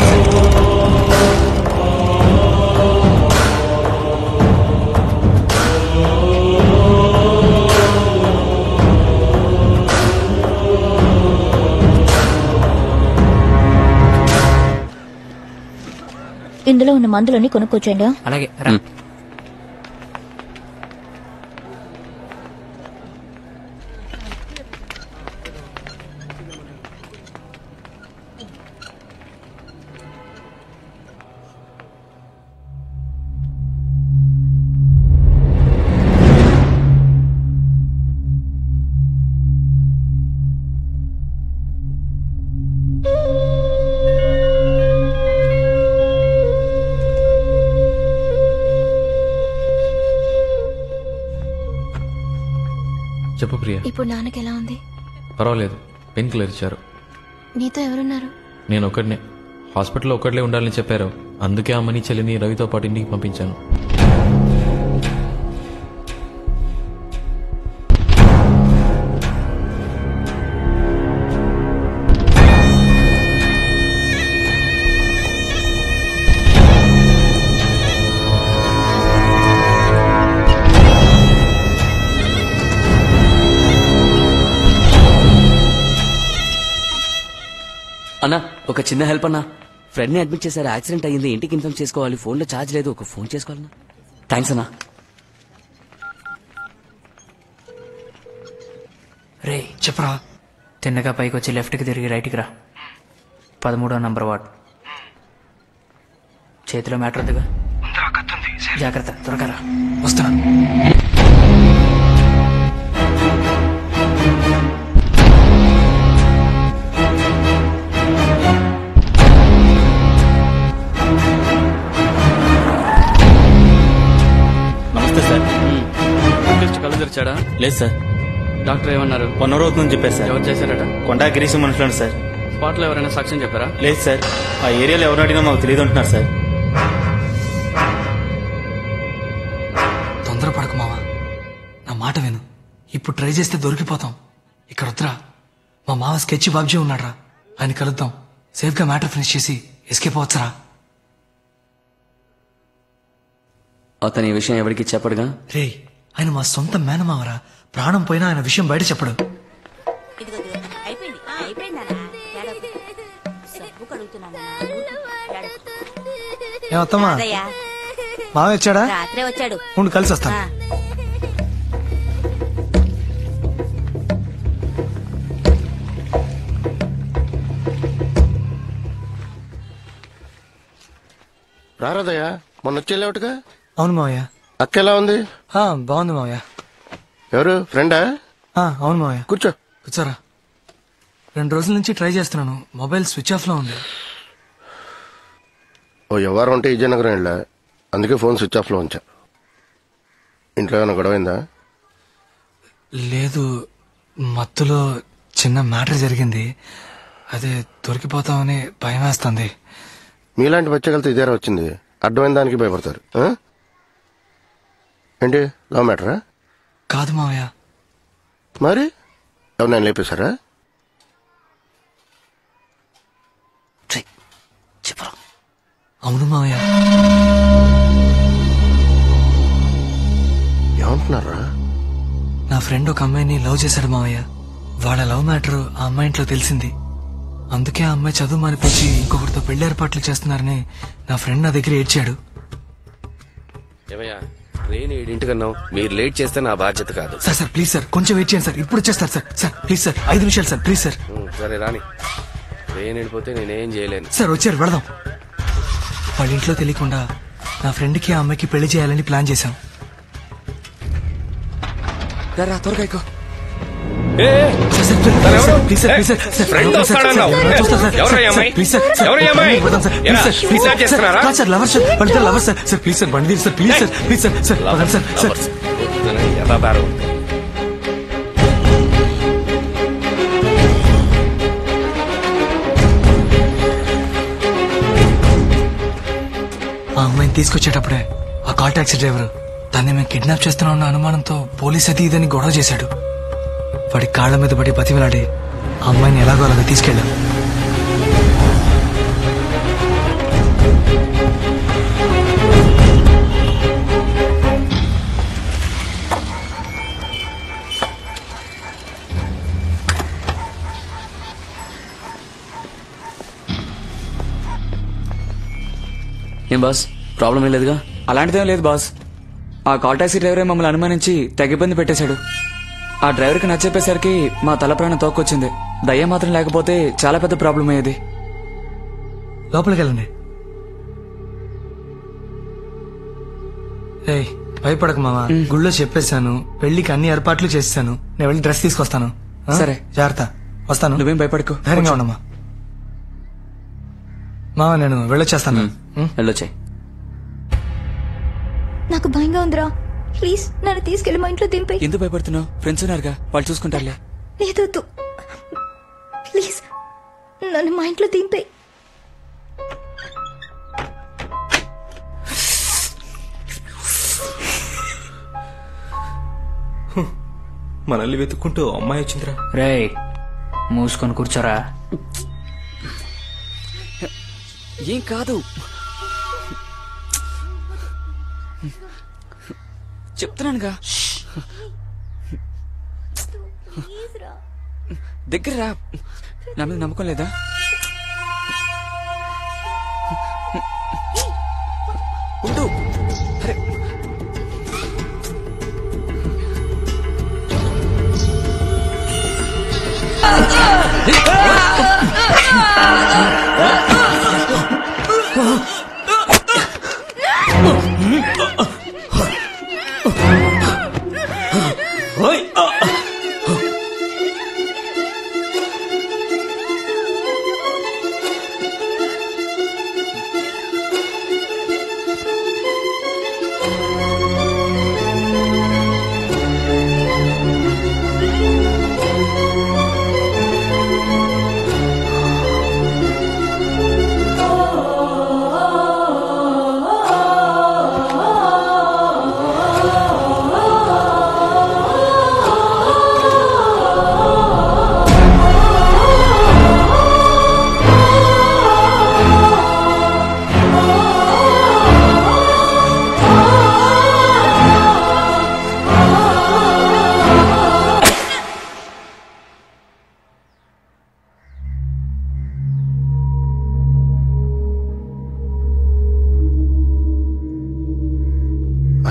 ఇందులో ఉన్న మందులని కొనుక్కొచ్చండి. అలాగే. చెప్పు ప్రియా. ఇప్పుడు నాన్నకి ఎలా ఉంది? పర్వాలేదు, పెయిన్ కిల్లర్ ఇచ్చారు. నీతో ఎవరున్నారు? నేను ఒక్కడినే. హాస్పిటల్లో ఒక్కడలే ఉండాలని చెప్పారు. అందుకే అమ్మని చెల్లిని రవితో పాటు ఇంటికి పంపించాను. అన్నా ఒక చిన్న హెల్ప్ అన్నా. ఫ్రెండ్ ని అడ్మిట్ చేశారు, యాక్సిడెంట్ అయ్యింది, ఇంటికి ఇన్ఫార్మ్ చేసుకోవాలి. ఫోన్ లో ఛార్జ్ లేదు, ఒక ఫోన్ చేసుకోవాలన్నా. థ్యాంక్స్ అన్నా. రే చెప్పరా. తిన్నగా పైకి వచ్చి లెఫ్ట్కి తిరిగి రైట్కి రా. 13వ నంబర్ వార్డ్. చేతిలో మ్యాటర్ వద్దుగా. జాగ్రత్త, త్వరగా రా. వస్తున్నా. నమస్తే సార్. కళ్ళు తెరిచాడా? లేదు సార్. డాక్టర్ ఏమన్నారు? 1 అవర్ అవుతుందని చెప్పారు సార్. ఎవరు చేశారట? కొండా గిరీశం మనుషులను సార్. స్పాట్ లో ఎవరైనా సాక్ష్యం చెప్పారా? లేదు సార్. ఆ ఏరియాలో ఎవరు అడిగినా మాకు తెలియదు అంటున్నారు సార్. తొందరపడకు మావా, నా మాట విను. ఇప్పుడు ట్రై చేస్తే దొరికిపోతాం. ఇక్కడ వద్దురా. మా మావ స్కెచ్ బాబ్జీ ఉన్నాడ్రా, ఆయన కలుద్దాం. సేఫ్ గా మ్యాటర్ ఫినిష్ చేసి ఎస్కేప్ అవచ్చురా. అతని ఈ విషయం ఎవరికి చెప్పడుగా? రే, ఆయన మా సొంత మేనమావరా. ప్రాణం పోయినా ఆయన విషయం బయట చెప్పడు. ఏమత్తమ్మా, మావ వచ్చాడా? రాత్రే వచ్చాడు. ఉండు కలిసి వస్తాను. రారాదయ్యా, మొన్న వచ్చేలేవుగా. అవును మావయ్య. అక్క ఎలా ఉంది? బాగుంది మావయ్య. ఎవరు ఫ్రెండా? అవును మావయ్య. కూర్చో. కూర్చోరా. 2 రోజుల నుంచి ట్రై చేస్తున్నాను, మొబైల్ స్విచ్ ఆఫ్ లో ఉంది. ఓ ఎవరు ఉంటే విజయనగరం వెళ్ళా, అందుకే ఫోన్ స్విచ్ ఆఫ్ లో ఉంచా. ఇంట్లో ఏమైనా గొడవైందా? లేదు, మత్తులో చిన్న మ్యాటర్ జరిగింది. అదే దొరికిపోతామని భయం వేస్తుంది. మీలాంటి బచ్చగలతో ఇదేరా వచ్చింది. అడ్డమైన దానికి భయపడతారు. ఏంటి, లవ్ మ్యాటరా? కాదు మావయ్య. మరి ఎవరు లేపేశారా? చెప్పరా. అవును మావయ్య. ఏమంటున్నారా? నా ఫ్రెండ్ ఒక అమ్మాయిని లవ్ చేశాడు మావయ్య. వాళ్ళ లవ్ మ్యాటర్ ఆ అమ్మాయి ఇంట్లో తెలిసింది. అందుకే ఆ అమ్మాయి చదువు మానిపించి ఇంకొకరితో పెళ్లి ఏర్పాట్లు చేస్తున్నారని నా ఫ్రెండ్ నా దగ్గర ఏడ్చాడు. ఏమయ్యా, ట్రైన్ 7 మీరు లేట్ చేస్తే నా బాధ్యత కాదు. సార్ ప్లీజ్ సార్, కొంచెం వెయిట్ చేయండి సార్, ఇప్పుడు వచ్చేస్తారు సార్. సార్ ప్లీజ్ సార్, 5 నిమిషాలు సార్, ప్లీజ్ సార్. సరే రాని. ట్రైన్ వెళ్ళిపోతే నేనేం చేయలేను. సార్ వచ్చారు, వెళదాం. వాళ్ళ ఇంట్లో తెలియకుండా నా ఫ్రెండ్కి ఆ అమ్మాయికి పెళ్లి చేయాలని ప్లాన్ చేశాం. త్వరగా ఎక్కువ. ఆ అమ్మాయిని తీసుకొచ్చేటప్పుడే ఆ కాల్ టాక్సీ డ్రైవర్ దాన్ని మేము కిడ్నాప్ చేస్తున్నామన్న అనుమానంతో పోలీస్ అది ఇదని గొడవ చేశాడు. వాడి కాళ్ల మీద పడి బతిమిలాడి ఆ అమ్మాయిని ఎలాగో అలాగా తీసుకెళ్ళాం. ఏం బాస్, ప్రాబ్లం ఏం లేదుగా? అలాంటిదేం లేదు బాస్. ఆ కాల్ టాక్సీ డ్రైవరే మమ్మల్ని అనుమానించి తెగ ఇబ్బంది పెట్టేశాడు. ఆ డ్రైవర్కి నచ్చేపేసరికి మా తల ప్రాణం తోక్కొచ్చింది. దయ్యం మాత్రం లేకపోతే చాలా పెద్ద ప్రాబ్లం అయ్యేది. లోపలికి వెళ్ళండి. భయపడకు మామ, గుళ్ళో చెప్పేశాను, పెళ్లికి అన్ని ఏర్పాట్లు చేస్తాను. నేను వెళ్ళి డ్రెస్ తీసుకొస్తాను. సరే, జాగ్రత్త. వస్తాను. నువ్వేం భయపడకు, ధైర్యంగా ఉండమ్మా. మామ నేను వెళ్ళొచ్చేస్తాను. వెళ్ళొచ్చాయి. నాకు భయంగా ఉందిరా. ప్లీజ్ నన్ను తీసుకెళ్లి మా ఇంట్లో దింపే. ఎందుకు భయపడుతున్నావు? ఫ్రెండ్స్ ఉన్నారుగా, వాళ్ళు చూసుకుంటారులే. లేదొద్దు, ప్లీజ్ నన్ను మా ఇంట్లో దింపే. మనల్ని వెతుక్కుంటూ అమ్మాయి వచ్చిందిరా. రే మూసుకొని కూర్చోరా. ఏం కాదు, చెప్తున్నానుగా. దగ్గర రా. నా మీద నమ్మకం లేదా? ఉండు. అరే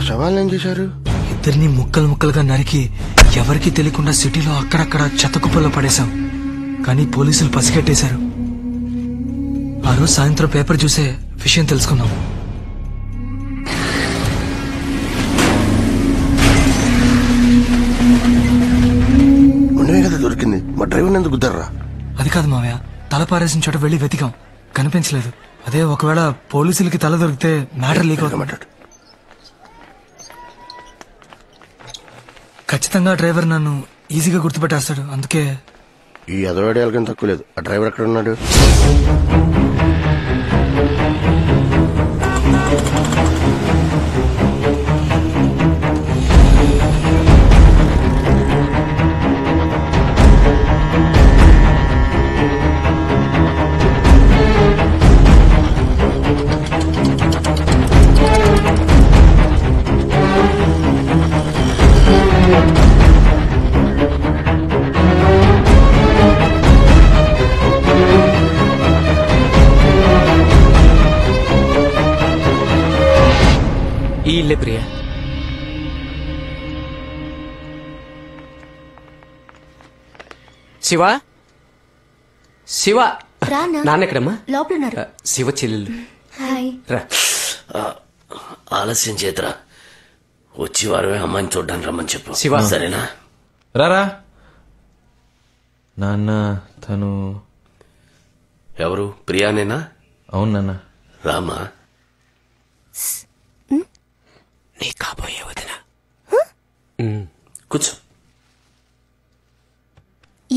శవాలను ఏం చేశారు? ఇద్దరిని ముక్కలు ముక్కలుగా నరికి ఎవరికీ తెలియకుండా సిటీలో అక్కడక్కడ చెత్తకుప్పల్లో పడేశాం. కానీ పోలీసులు పసిగట్టేశారు. ఆ రోజు సాయంత్రం పేపర్ చూసే విషయం తెలుసుకున్నాం. ఉండవే కదా దొరికింది. మా డ్రైవర్ ఎందుకు గుద్దారా? అది కాదు మావయ్య, తల పారేసిన చోట వెళ్లి వెతికాం, కనిపించలేదు. అదే ఒకవేళ పోలీసులకి తల దొరికితే మ్యాటర్ లీక్ అవుతుంది. ఖచ్చితంగా డ్రైవర్ నన్ను ఈజీగా గుర్తుపెట్టేస్తాడు. అందుకే ఈ అదవాడేళ్ళకేం తక్కువ లేదు. ఆ డ్రైవర్ ఎక్కడ ఉన్నాడు? ఈ ఇల్లే ప్రియా. శివ, శివ, నాన్న ఎక్కడమ్మా? లోపల ఉన్నారు. శివ చెల్లెలు. హాయ్. రా. ఆలస్యం చేతరా, వచ్చి వారమే అమ్మాయిని చూడ్డానికి రమ్మని చెప్పు. శివ. సరేనా? రారా. నాన్న తను ఎవరు? ప్రియానేనా? అవును నాన్న. రామా. నీ కాబోయే వదిన. కూర్చో.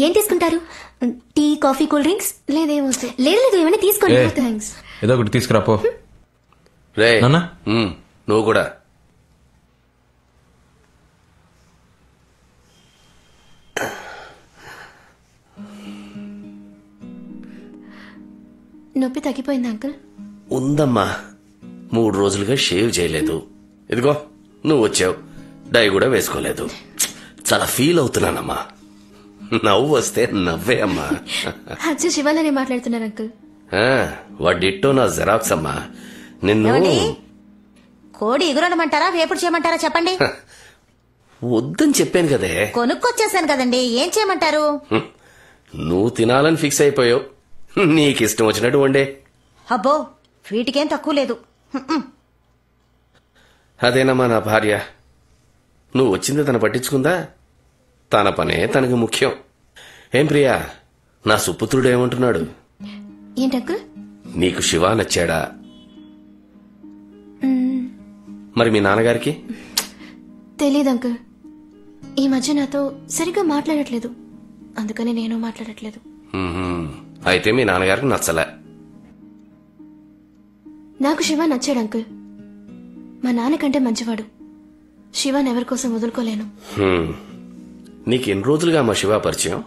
ఏం తీసుకుంటారు? Tea, coffee, cool drinks? లేదేమో. లేదు ఏమైనా తీసుకోండి. థ్యాంక్స్. ఏదో ఒకటి తీసుకురా పో. రే నాన్న, నువ్వు కూడా. నొప్పి తగ్గిపోయింది అంకుల్? ఉందమ్మా, 3 రోజులుగా షేవ్ చేయలేదు. ఇదిగో నువ్వు వచ్చావు, డై కూడా వేసుకోలేదు. చాలా ఫీల్ అవుతున్నానమ్మా. నవ్వు వస్తే నవ్వే అమ్మా. అచ్చా, శివాలనే మాట్లాడుతున్నారు అంకుల్. వాడిట్టో నా జెరాక్స్ అమ్మా. నిన్ను కోడి ఎగురడమంటారా, వేపుడు చేయమంటారా చెప్పండి. వద్దని చెప్పాను కదే. కొనుక్కొచ్చేసాను కదండి, ఏం చేయమంటారు? నువ్వు తినాలని ఫిక్స్ అయిపోయావు. నీకిష్టం వచ్చినట్టు వండే. అబ్బో, వీటికేం తక్కువ లేదు. అదేనమ్మా నా భార్య. నువ్వు వచ్చింది తను పట్టించుకుందా? తన పనే తనకు ముఖ్యం. ఏం ప్రియా, నా సుపుత్రుడు ఏమంటున్నాడు? ఏంటి అంకుల్? నీకు శివ నచ్చాడా? మరి మీ నాన్నగారికి? తెలీదు అంకుల్. ఈ మధ్య నాతో సరిగ్గా మాట్లాడట్లేదు, అందుకని నేను మాట్లాడట్లేదు. అయితే మీ నాన్నగారికి నచ్చలే. నాకు శివ నచ్చాడు అంకుల్. మా నాన్నకంటే మంచివాడు. శివాని ఎవరి కోసం వదులుకోలేను. నీకు ఎన్ని రోజులుగా మా శివ పరిచయం?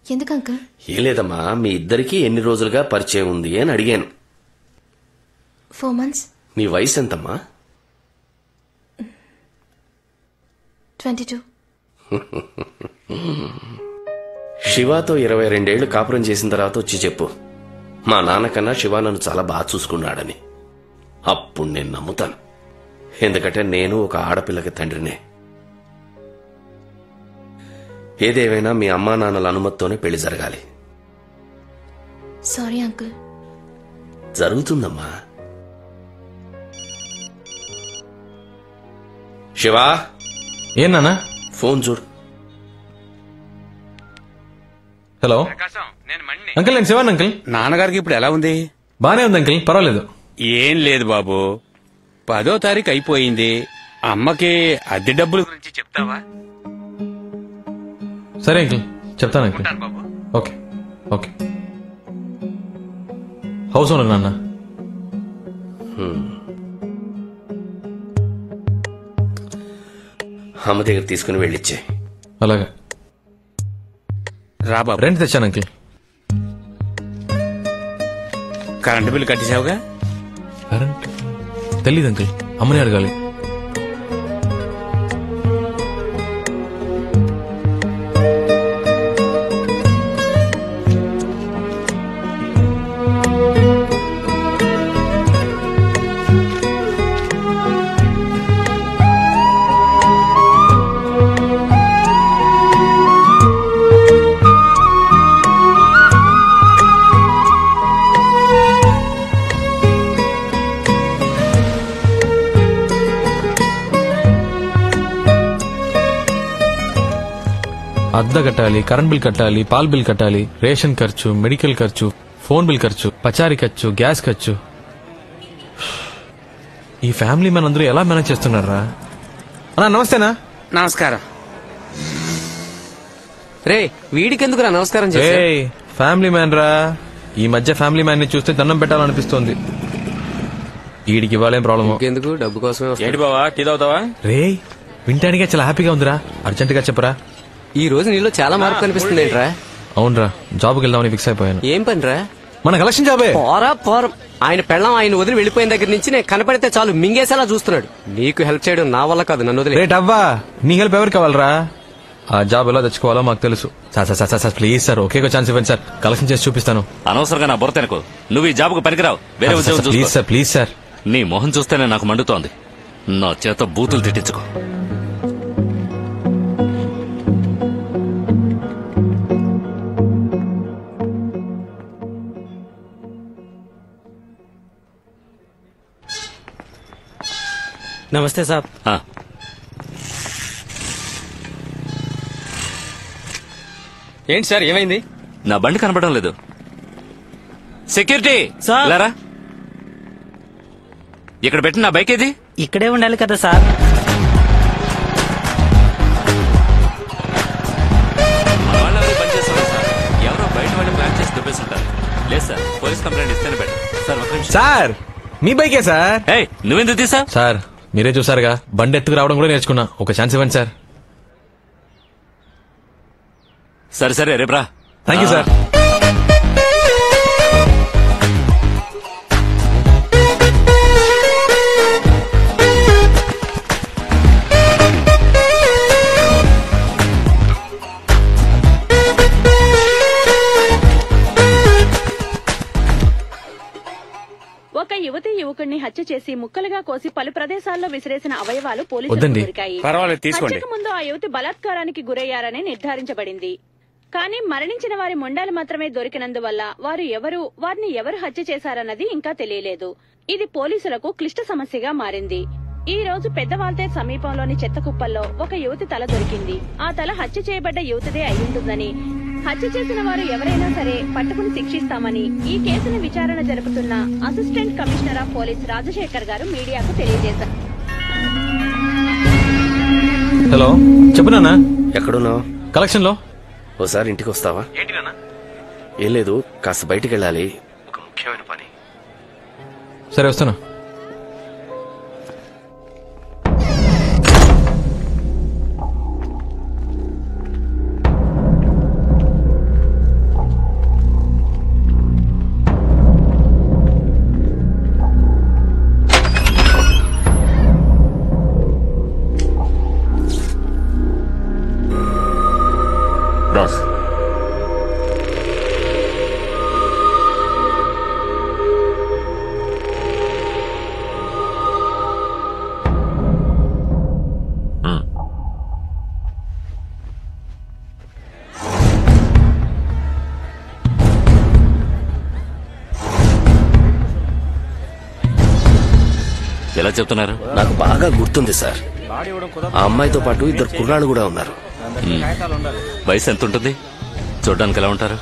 ఎందుకు అంకుల్? ఏం లేదమ్మా, మీ ఇద్దరికి ఎన్ని రోజులుగా పరిచయం ఉంది అని అడిగాను. 4 months. నీ వయసు ఎంతమ్మా? 22. శివాతో 22 ఏళ్లు కాపురం చేసిన తర్వాత వచ్చి చెప్పు, మా నాన్నకన్నా శివ నన్ను చాలా బాగా చూసుకున్నాడని. అప్పుడు నేను నమ్ముతాను. ఎందుకంటే నేను ఒక ఆడపిల్లకి తండ్రినే. ఏదేమైనా మీ అమ్మా నాన్నల అనుమతితోనే పెళ్లి జరగాలి. Sorry uncle. జరుగుతుందమ్మా. శివా, ఏం నాన్న? ఫోన్ చూడు. హలో అంకుల్, నేను శివాన్ అంకుల్. నాన్నగారికి ఇప్పుడు ఎలా ఉంది? బానే ఉంది అంకుల్, పర్వాలేదు. ఏం లేదు బాబు, 10వ తారీఖు అయిపోయింది. అమ్మకి అద్దె డబ్బుల గురించి చెప్తావా? సరే అంకుల్, చెప్తాను uncle. Okay okay. House owner నాన్న. అమ్మ దగ్గర తీసుకుని వెళ్ళిచ్చే. అలాగా. రా బాబు. రెంట్ తెచ్చాను అంకుల్. కరెంటు బిల్లు కట్టేసావుగా? కరెంట్ తెలీదు అంకుల్, అమ్మని అడగాలి. అద్దె కట్టాలి, కరెంట్ బిల్ కట్టాలి, పాల్ బిల్ కట్టాలి, రేషన్ ఖర్చు, మెడికల్ ఖర్చు, ఫోన్ బిల్ ఖర్చు, పచారీ ఖర్చు, గ్యాస్ ఖర్చు. ఈ ఫ్యామిలీ మ్యాన్ అందరూ ఎలా మేనేజ్ చేస్తున్నారా? అన్నా నమస్తేనా. నమస్కారం. రే, వీడికెందుకురా నమస్కారం చేసే? ఫ్యామిలీ మ్యాన్ రా. ఈ మధ్య ఫ్యామిలీ మ్యాన్ ని చూస్తే దండం పెట్టాలనిపిస్తోంది. వీడికి ఇవ్వాలేం ప్రాబ్లమ్? ఎందుకు, డబ్బు కోసమే. ఏంటి బావా, టీ తాగుతావా? రే, వింటానికే చాలా హ్యాపీగా ఉందిరా. అర్జెంట్ గా చెప్పరా. ఈ రోజు నీలో చాలా మార్పు కనిపిస్తుంది ఏంట్రా? అవునరా, జాబ్కి వెళ్దామని ఫిక్స్ అయిపోయాను. ఏం పనిరా? మన కలెక్షన్ జాబే. పోరం. ఆయన పెళ్ళం ఆయన వదిలి వెళ్ళిపోయిన దగ్గర నుంచి నేను కనపడితే చాలు మింగేసేలా చూస్తున్నాడు. నీకు హెల్ప్ చేయడం నా వల్ల కాదు, నన్ను వదిలే. రేట్ అవ్వా, నీ హెల్ప్ ఎవరికి కావాలరా? ఆ జాబ్ ఎలా తెచ్చుకోవాలో మాకు తెలుసు. Sir please sir, okay chance ఇవ్వండి సార్, కలెక్షన్ చేసి చూపిస్తాను. అనవసరంగా నా బుర్ర తినకు. నువ్వు ఈ జాబ్కు పనికిరావు, వేరే ఉద్యోగం చూసుకో. Please sir. నీ మొహం చూస్తేనే నాకు మండుతోంది. నా చేత బూతులు తిట్టించుకో. నమస్తే సాబ్. ఏంటి సార్, ఏమైంది? నా బండి కనపడడం లేదు. సెక్యూరిటీ లేరా, ఇక్కడ పెట్టి నా బైక్ ఏది? ఇక్కడే ఉండాలి కదా సార్. ఎవరో బయట వాళ్ళు ప్లాన్ చేసి దుబ్బేస్తుంటారు. లేదు సార్, పోలీస్ కంప్లైంట్ ఇస్తేనే బెటర్. సార్ ఒక నిమిషం. సార్, మీ బైకే సార్. నువ్వెందుకు తీసా? సార్ మీరే చూసారుగా, బండి ఎత్తుకు రావడం కూడా నేర్చుకున్నా. ఒక ఛాన్స్ ఇవ్వండి సార్. సరే రేపురా. Thank you sir. ఒక యువతి యువకుడిని హత్య చేసి ముక్కలుగా కోసి పలు ప్రదేశాల్లో విసిరేసిన అవయవాలు వద్దండి. పోలీసులకు దొరికాయి. పర్వాలేదు, తీసుకోండి. హత్యకు ముందు ఆ యువతి బలాత్కారానికి గురయ్యారని నిర్ధారించబడింది. కానీ మరణించిన వారి మొండాలు మాత్రమే దొరికినందువల్ల వారిని ఎవరు హత్య చేశారన్నది ఇంకా తెలియలేదు. ఇది పోలీసులకు క్లిష్ట సమస్యగా మారింది. ఈ రోజు పెద్దవాల్తేర్ సమీపంలోని చెత్త కుప్పల్లో ఒక యువతి తల దొరికింది. ఆ తల హత్య చేయబడ్డ యువతిదే అయ్యుంటుందని, హత్య చేసిన వారు ఎవరైనా సరే పట్టుకుని శిక్షిస్తామని ఈ కేసును విచారణ జరుపుతున్న assistant commissioner of police Rajasekhar గారు మీడియాకు తెలియజేశారు. హలో చెప్పు నాన్న. ఎక్కడున్నావు? కలెక్షన్ లో. ఓసారి ఇంటికి వస్తావా? ఏం లేదు, కాస్త బయటికి వెళ్ళాలి, ఒక ముఖ్యమైన పని. సరే వస్తాను. రాస్ ఎలా చెప్తున్నారు? నాకు బాగా గుర్తుంది సార్. ఆ అమ్మాయితో పాటు ఇద్దరు కుర్రాళ్ళు కూడా ఉన్నారు. వయసు ఎంత ఉంటుంది? చూడడానికి ఎలా ఉంటారు?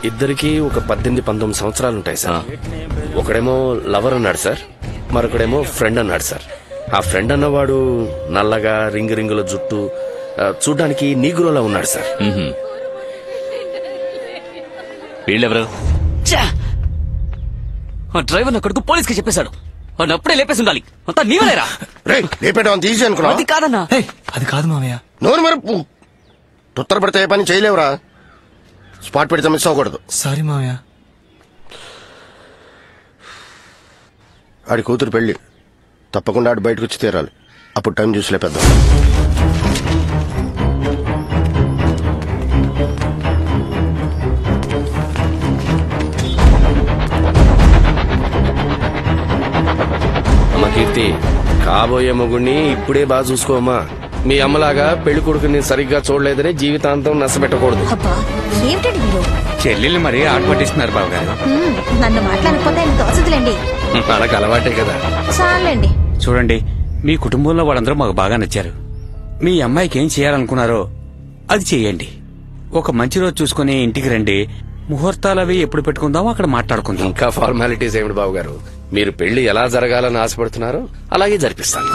ఇద్దరికి ఒక 18-19 సంవత్సరాలు ఉంటాయి సార్. ఒకడేమో లవర్ అన్నాడు సార్, మరొకడేమో ఫ్రెండ్ అన్నాడు సార్. ఆ ఫ్రెండ్ అన్నవాడు నల్లగా రింగుల జుట్టు, చూడ్డానికి నీగ్రోలా ఉన్నాడు సార్. వీళ్ళెవరు? డ్రైవర్ నా కొడుకు పోలీస్ కి చెప్పేశాడు. వాడిని అప్పుడే లేపేసి ఉండాలి. అంతా నీవలేరా? లేపేటం తీసి అనుకున్నా. అది కాదన్నా. అది కాదు మావయ్య. నోరు మరపు తొత్తర పెడితే ఏ పని చేయలేవురా. స్పాట్ పెడితే మిస్ అవ్వకూడదు. సారీ మావయ్య. ఆడి కూతురు పెళ్లి, తప్పకుండా ఆడు బయటకు వచ్చి తీరాలి. అప్పుడు టైం చూసి లేపేద్దాం. అమ్మ కీర్తి, కాబోయే మొగుడిని ఇప్పుడే బాగా చూసుకోమ్మా. మీ అమ్మలాగా పెళ్లి కొడుకుని సరిగ్గా చూడలేదని జీవితాంతం నష్టపెట్టకూడదు. ఏమిటండి మీరు? చెల్లెళ్ళు మరీ ఆట పట్టిస్తున్నారు బాబు గారు. నన్ను మాట్లాడకపోతే ఆయన తోచదులేండి. మనకు అలవాటే కదా. చాలండి. చూడండి, మీ కుటుంబంలో వాళ్ళందరూ మాకు బాగా నచ్చారు. మీ అమ్మాయికి ఏం చేయాలనుకున్నారో అది చెయ్యండి. ఒక మంచి రోజు చూసుకుని ఇంటికి రండి. ముహూర్తాలు అవి ఎప్పుడు పెట్టుకుందామో అక్కడ మాట్లాడుకుందాం. ఇంకా ఫార్మాలిటీస్ ఏమిటి బాబు గారు? మీరు పెళ్లి ఎలా జరగాలని ఆశపడుతున్నారో అలాగే జరిపిస్తాను.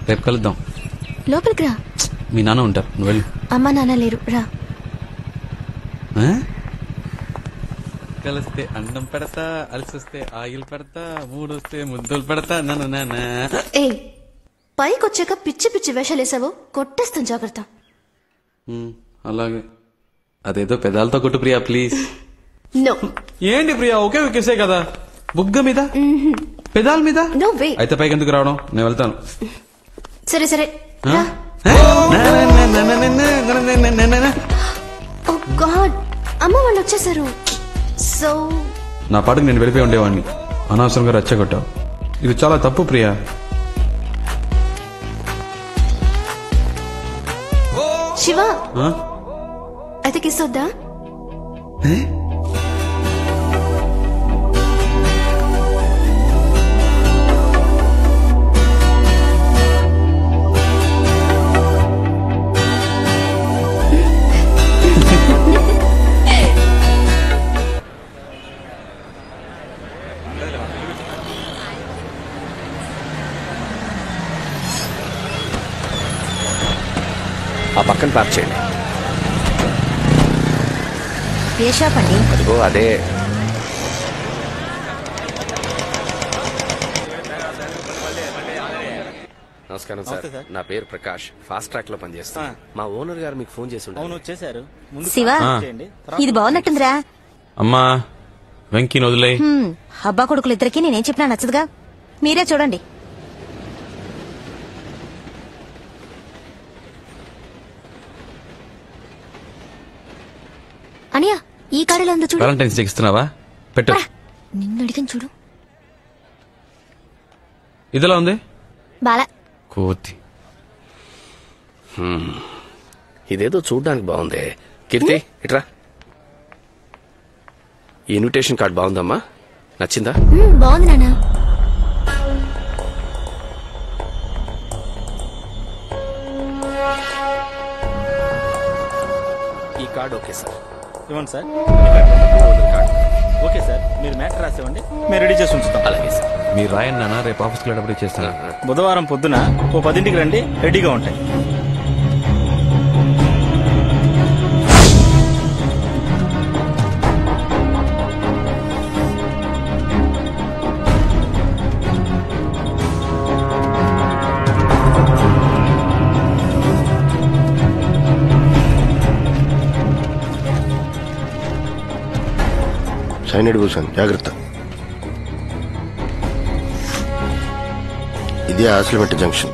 రేపు కలుద్దాం. లోపలికి రా. మీ నాన్న ఉంటారు, నువ్వు వెళ్ళు. అమ్మా నాన్న లేరు, రా. కలిస్తే అన్నం పెడతా, అలసిస్తే ఆయిల్ పెడతా, మూడొస్తే ముద్దులు పెడతా. ఏ పైకి వచ్చాక పిచ్చి పిచ్చి వేషాలేసావు, కొట్టేస్తాను, జాగ్రత్త. అలాగే. అదేదో పెదాలతో కొట్టు ప్రియా, ప్లీజ్. నో. ఏంటి ప్రియా, ఒకే వికేసే కదా. బుగ్గ మీద, పెదాల మీద. No way. అయితే పైకి ఎందుకు రావడం, నేను వెళ్తాను. సరే సరే రా. ఓ గాడ్, అమ్మ వాళ్ళు వచ్చేసారు. సో నా పాటకు నేను వెళ్ళిపోయి ఉండేవాడిని, అనవసరంగా రచ్చగొట్టావు. ఇది చాలా తప్పు ప్రియా. శివ, అయితే కిస్ వద్దా? ఆ పక్కన పార్క్ చేయండి. ఏ షాప్ అండి? అదిగో అదే. నమస్కారం సార్, నా పేరు ప్రకాష్, ఫాస్ట్ ట్రాక్ లో పనిచేస్తాను. మా ఓనర్ గారు మీకు ఫోన్ చేసి వచ్చేసారు. శివ, ఇది బాగున్నట్టుందిరా. అమ్మా వెంకీని వదిలే. అబ్బా కొడుకులు ఇద్దరికి నేనేం చెప్పినా నచ్చదుగా, మీరే చూడండి. అనియా, ఈ కాడలో ఉందో చూడు. వాలంటైన్స్ డే ఇస్తున్నావా? పెట్టు. నిన్ను అడిగాను చూడు. ఇదిలా ఉంది బాలా కోతి. ఇదేదో చూడ్డానికి బాగుంది. కీర్తి ఇట్రా. ఈ ఇన్విటేషన్ కార్డ్ బాగుందమ్మా, నచ్చిందా? బాగుంది నాన్న. ఈ కార్డ్ ఓకే సార్. ఇవ్వండి సార్. ఓకే సార్, మీరు మ్యాటర్ రాసివ్వండి, మేము రెడీ చేసి ఉంచుతాం. అలాగే సార్. మీరు రాయండి నాన్న, రేపు ఆఫీస్కి వెళ్ళేటప్పుడు ఇచ్చేస్తాను. బుధవారం పొద్దున 10ంటికి రండి, రెడీగా ఉంటాయి. సైనైడ్ భూషణ్, జాగ్రత్త. ఇది ఆసిలిమెట్ జంక్షన్.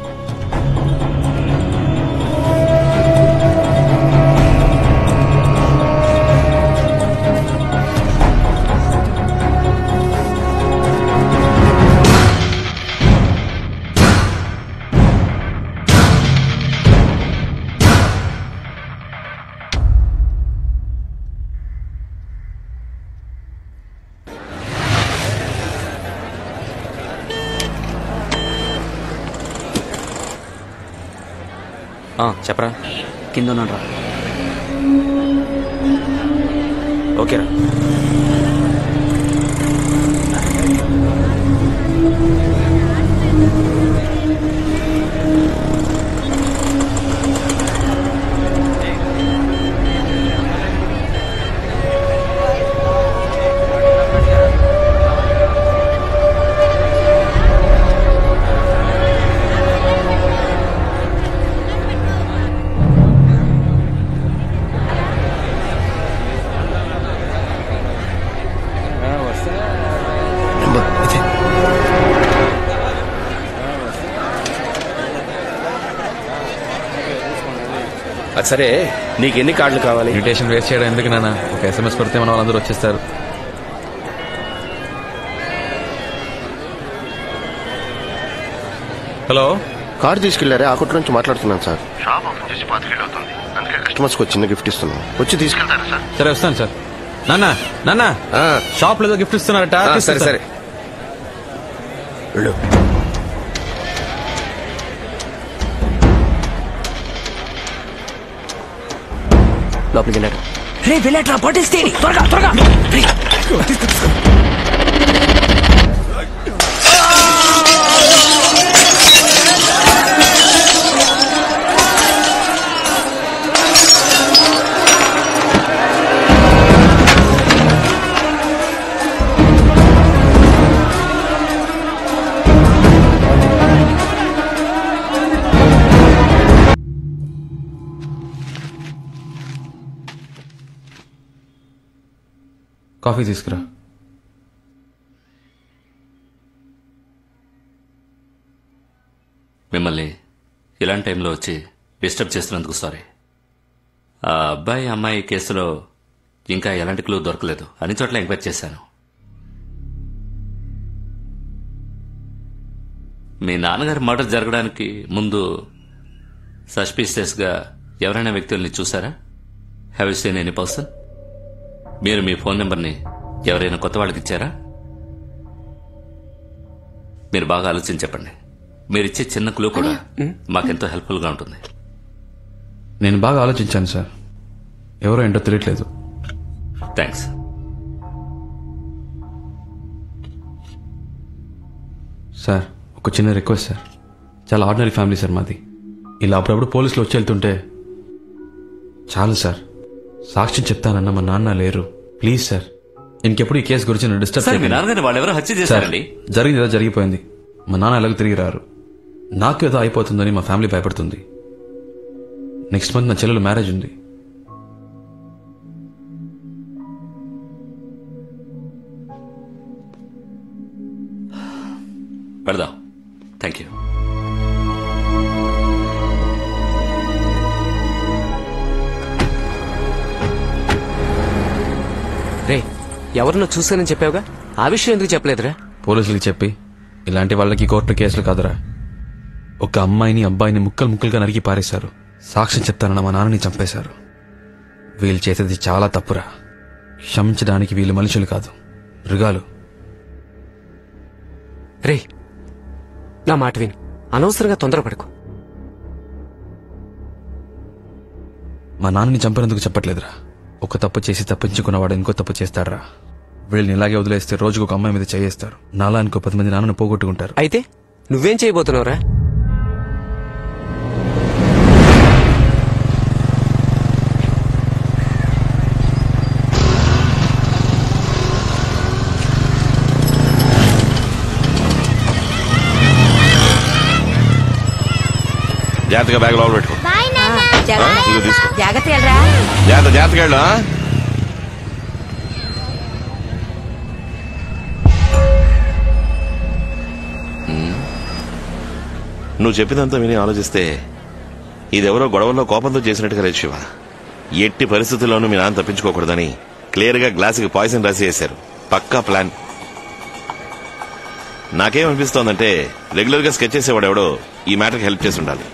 చెప్పరా. కింద ఉన్నాను రా. ఓకేరా. సరే, నీకు ఎన్ని కార్డులు కావాలి? ఇన్విటేషన్ వేస్ట్ చేయడం ఎందుకు నాన్న, ఒక SMS కొడితే మన వాళ్ళందరూ వచ్చేస్తారు. హలో, కారు తీసుకెళ్లారే, ఆ కొట్టు నుంచి మాట్లాడుతున్నాను సార్. షాప్ ఓపెన్ చేసి 5 ఏళ్ళు అవుతుంది, అందుకే కస్టమర్స్ కి చిన్న గిఫ్ట్ ఇస్తున్నాను. వచ్చి తీసుకెళ్తారా సార్? సరే వస్తాను సార్. నాన్న షాప్ లో ఏదో గిఫ్ట్ ఇస్తున్నారట. సరే సరే వెళ్ళు. లోపలికి వెళ్ళాడు. రే వెళ్ళాట్రా, పట్టేస్తే త్వరగా త్వరగా. కాఫీ తీసుకురా. మిమ్మల్ని ఇలాంటి టైంలో వచ్చి డిస్టర్బ్ చేస్తున్నందుకు సారీ. ఆ అబ్బాయి అమ్మాయి కేసులో ఇంకా ఎలాంటి క్లూ దొరకలేదు. అన్ని చోట్ల ఎంక్వైరీ చేశాను. మీ నాన్నగారి మర్డర్ జరగడానికి ముందు సస్పీషియస్ గా ఎవరైనా వ్యక్తుల్ని చూసారా? Have you seen any person? మీరు మీ ఫోన్ నెంబర్ని ఎవరైనా కొత్త వాళ్ళకి ఇచ్చారా? మీరు బాగా ఆలోచించి చెప్పండి. మీరిచ్చే చిన్న క్లూ కూడా మాకెంతో హెల్ప్ఫుల్ గా ఉంటుంది. నేను బాగా ఆలోచించాను సార్, ఎవరో ఏంటో తెలియట్లేదు. థ్యాంక్స్. సార్, ఒక చిన్న రిక్వెస్ట్ సార్. చాలా ఆర్డినరీ ఫ్యామిలీ సార్ మాది. ఇలా అప్పుడప్పుడు పోలీసులు వచ్చి వెళ్తుంటే చాలు సార్. సాక్ష్యం చెప్తానన్న మా నాన్న లేరు. ప్లీజ్ సార్, ఇంకెప్పుడు ఈ కేసు గురించి నన్ను డిస్టర్బ్ మీ నాన్నగారిని వాళ్ళు ఎవరో హత్య చేశారండి. జరిగింది ఏదో జరిగిపోయింది. మా నాన్న ఎలాగో తిరిగి రారు. నాకు ఏదో అయిపోతుందని మా ఫ్యామిలీ భయపడుతుంది. నెక్స్ట్ మంత్ నా చెల్లెలు మ్యారేజ్ ఉంది. వెళదాం. Thank you. రే, ఎవరినో చూశానని చెప్పావుగా, ఆ విషయం ఎందుకు చెప్పలేదురా? పోలీసులకి చెప్పి ఇలాంటి వాళ్ళకి కోర్టు కేసులు కాదురా. ఒక అమ్మాయిని అబ్బాయిని ముక్కలు ముక్కలుగా నరికి పారేశారు. సాక్ష్యం చెప్తానన్న మా నాన్నని చంపేశారు. వీళ్ళు చేసేది చాలా తప్పురా. క్షమించడానికి వీళ్ళు మనుషులు కాదు, మృగాలు. రే, నా మాట విను, అనవసరంగా తొందరపడకు. మా నాన్నని చంపినందుకు చెప్పట్లేదురా. ఒక తప్పు చేసి తప్పించుకున్నవాడు ఇంకో తప్పు చేస్తాడరా. వీళ్ళని ఇలాగే వదిలేస్తే రోజుకు ఒక అమ్మాయి మీద చేయేస్తారు. నాలా ఇంకో 10 మంది నాన్నను పోగొట్టుకుంటారు. అయితే నువ్వేం చేయబోతున్నావురా? జాగ్రత్తగా బ్యాగ్ లోపల పెట్టుకో. జాగ్రత్త వెళ్ళరా. జాగ్రత్తగా వెళ్ళు. నువ్వు చెప్పినంతా విని ఆలోచిస్తే ఇదెవరో గొడవల్లో కోపంతో చేసినట్టుగా లేదు శివ. ఎట్టి పరిస్థితుల్లోనూ మీ నాన్న తప్పించుకోకూడదని క్లియర్ గా గ్లాసుకి పాయిజన్ రాసి వేశారు. పక్కా ప్లాన్. నాకేమనిపిస్తోందంటే రెగ్యులర్ గా స్కెచ్ చేసేవాడు ఎవడో ఈ మ్యాటర్కి హెల్ప్ చేసి ఉండాలి.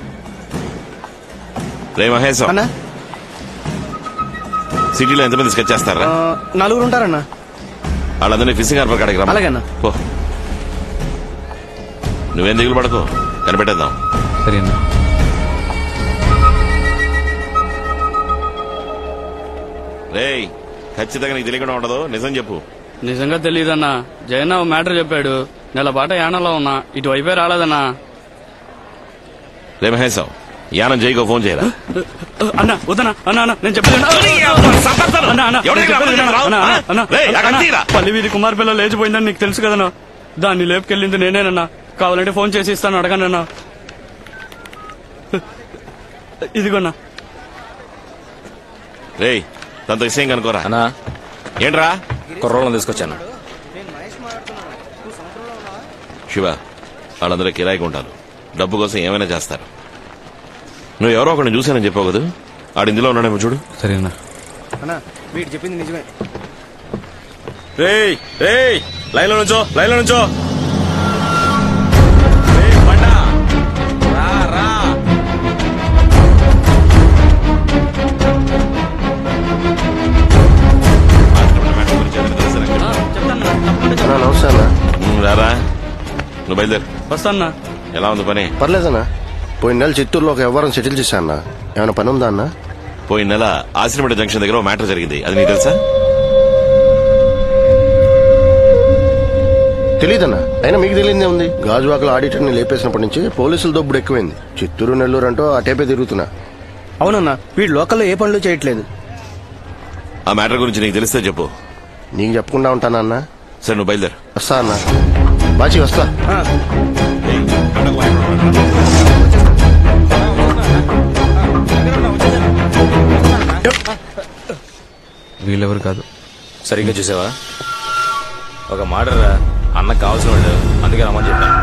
రే మహేష్, సిటీలో ఎంతమంది స్కెచ్ చేస్తారా? 4 ఉంటారన్నా. వాళ్ళందరినీ ఫిషింగ్ హార్బర్ కాడికి రా. అలాగేనా? పో. నువ్వేం దిగులు పడకు, కనిపెట్టేద్దాం. సరేనా? రేయ్, ఖచ్చితంగా నీకు తెలియకుండా ఉండదు, నిజం చెప్పు. నిజంగా తెలియదన్నా. జయన్న ఓ మ్యాటర్ చెప్పాడు. నెల పాట యానంలో ఉన్నా, ఇటువైపే రాలేదన్నా. రే మహేష్, యానం జైకో ఫోన్ చేయరా. అన్నా వద్దనా, అన్నా అన్నా నేను చెప్పాను. పల్లి వీధి కుమార్ పిల్ల లేచిపోయిందని నీకు తెలుసు కదన్నా. దాన్ని లేపుకెళ్ళింది నేనేనన్నా. కావాలంటే ఫోన్ చేసి ఇస్తాను, అడగనన్నా. ఇదిగోన్నా. రేయ్, తనతో విషయం కనుకోరా. అన్నా ఏంట్రా? కుర్రోళ్ళని తీసుకొచ్చాను. శివ, వాళ్ళందరూ కిరాయికి ఉంటారు. డబ్బు కోసం ఏమైనా చేస్తారు. నువ్వు ఎవరో ఒకరిని చూశానని చెప్పావు కదా, ఆడు ఇందులో ఉన్నాడేమో చూడు. సరేనా? వీడు చెప్పింది నిజమే. రేయ్ రేయ్, లైన్ లో నుంచో, లైన్ లో నుంచో. రారా, నువ్వు బయలుదేరు. వస్తానా? ఎలా ఉంది పని? పర్లేదన్నా. పోయిన నెల చిత్తూరులో ఒక వ్యవహారం సెటిల్ చేశా అన్న. ఏమైనా పని ఉందా అన్న? పోయిన నెల ఆశ్రమేట జంక్షన్ దగ్గర మ్యాటర్ జరిగింది, అది నీకు తెలుసా? తెలీదన్నా. అయినా మీకు తెలియదే ఉంది. గాజువాకల ఆడిటర్ ని లేపేసినప్పటి నుంచి పోలీసుల దొబ్బుడు ఎక్కువైంది. చిత్తూరు నెల్లూరు అంటూ ఆ టేపే తిరుగుతున్నా. అవునన్నా, వీడు లోకల్లో ఏ పనులు చేయట్లేదు. ఆ మ్యాటర్ గురించి నీకు తెలిస్తే చెప్పు. నీకు చెప్పకుండా ఉంటానా అన్న? సరే, నువ్వు బయలుదేరు. వస్తా అన్న. బాచి వస్తా. వీళ్ళెవరు కాదు. సరిగ్గా చూసావా? ఒక మర్డర్ అన్నకు కావాల్సిన వాళ్ళు, అందుకే రమ్మని చెప్పాను.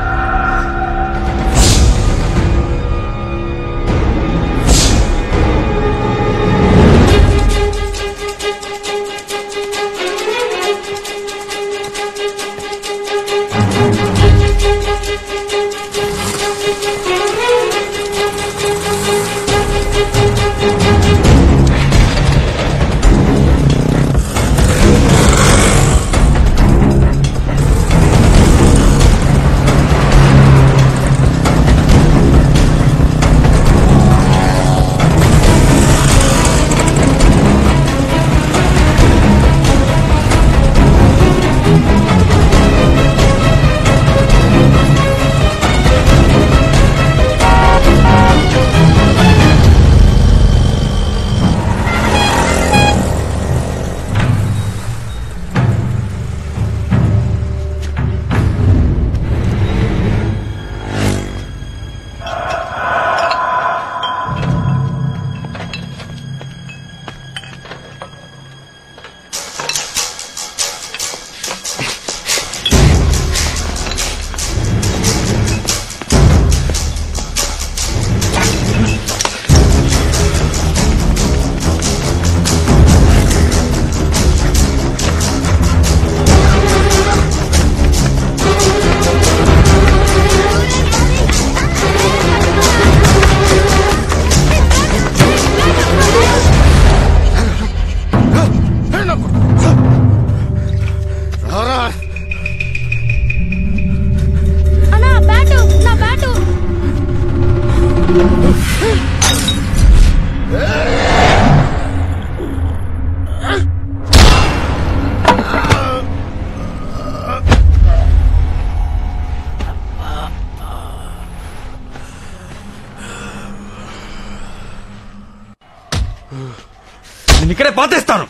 ఇక్కడే పాతేస్తాను.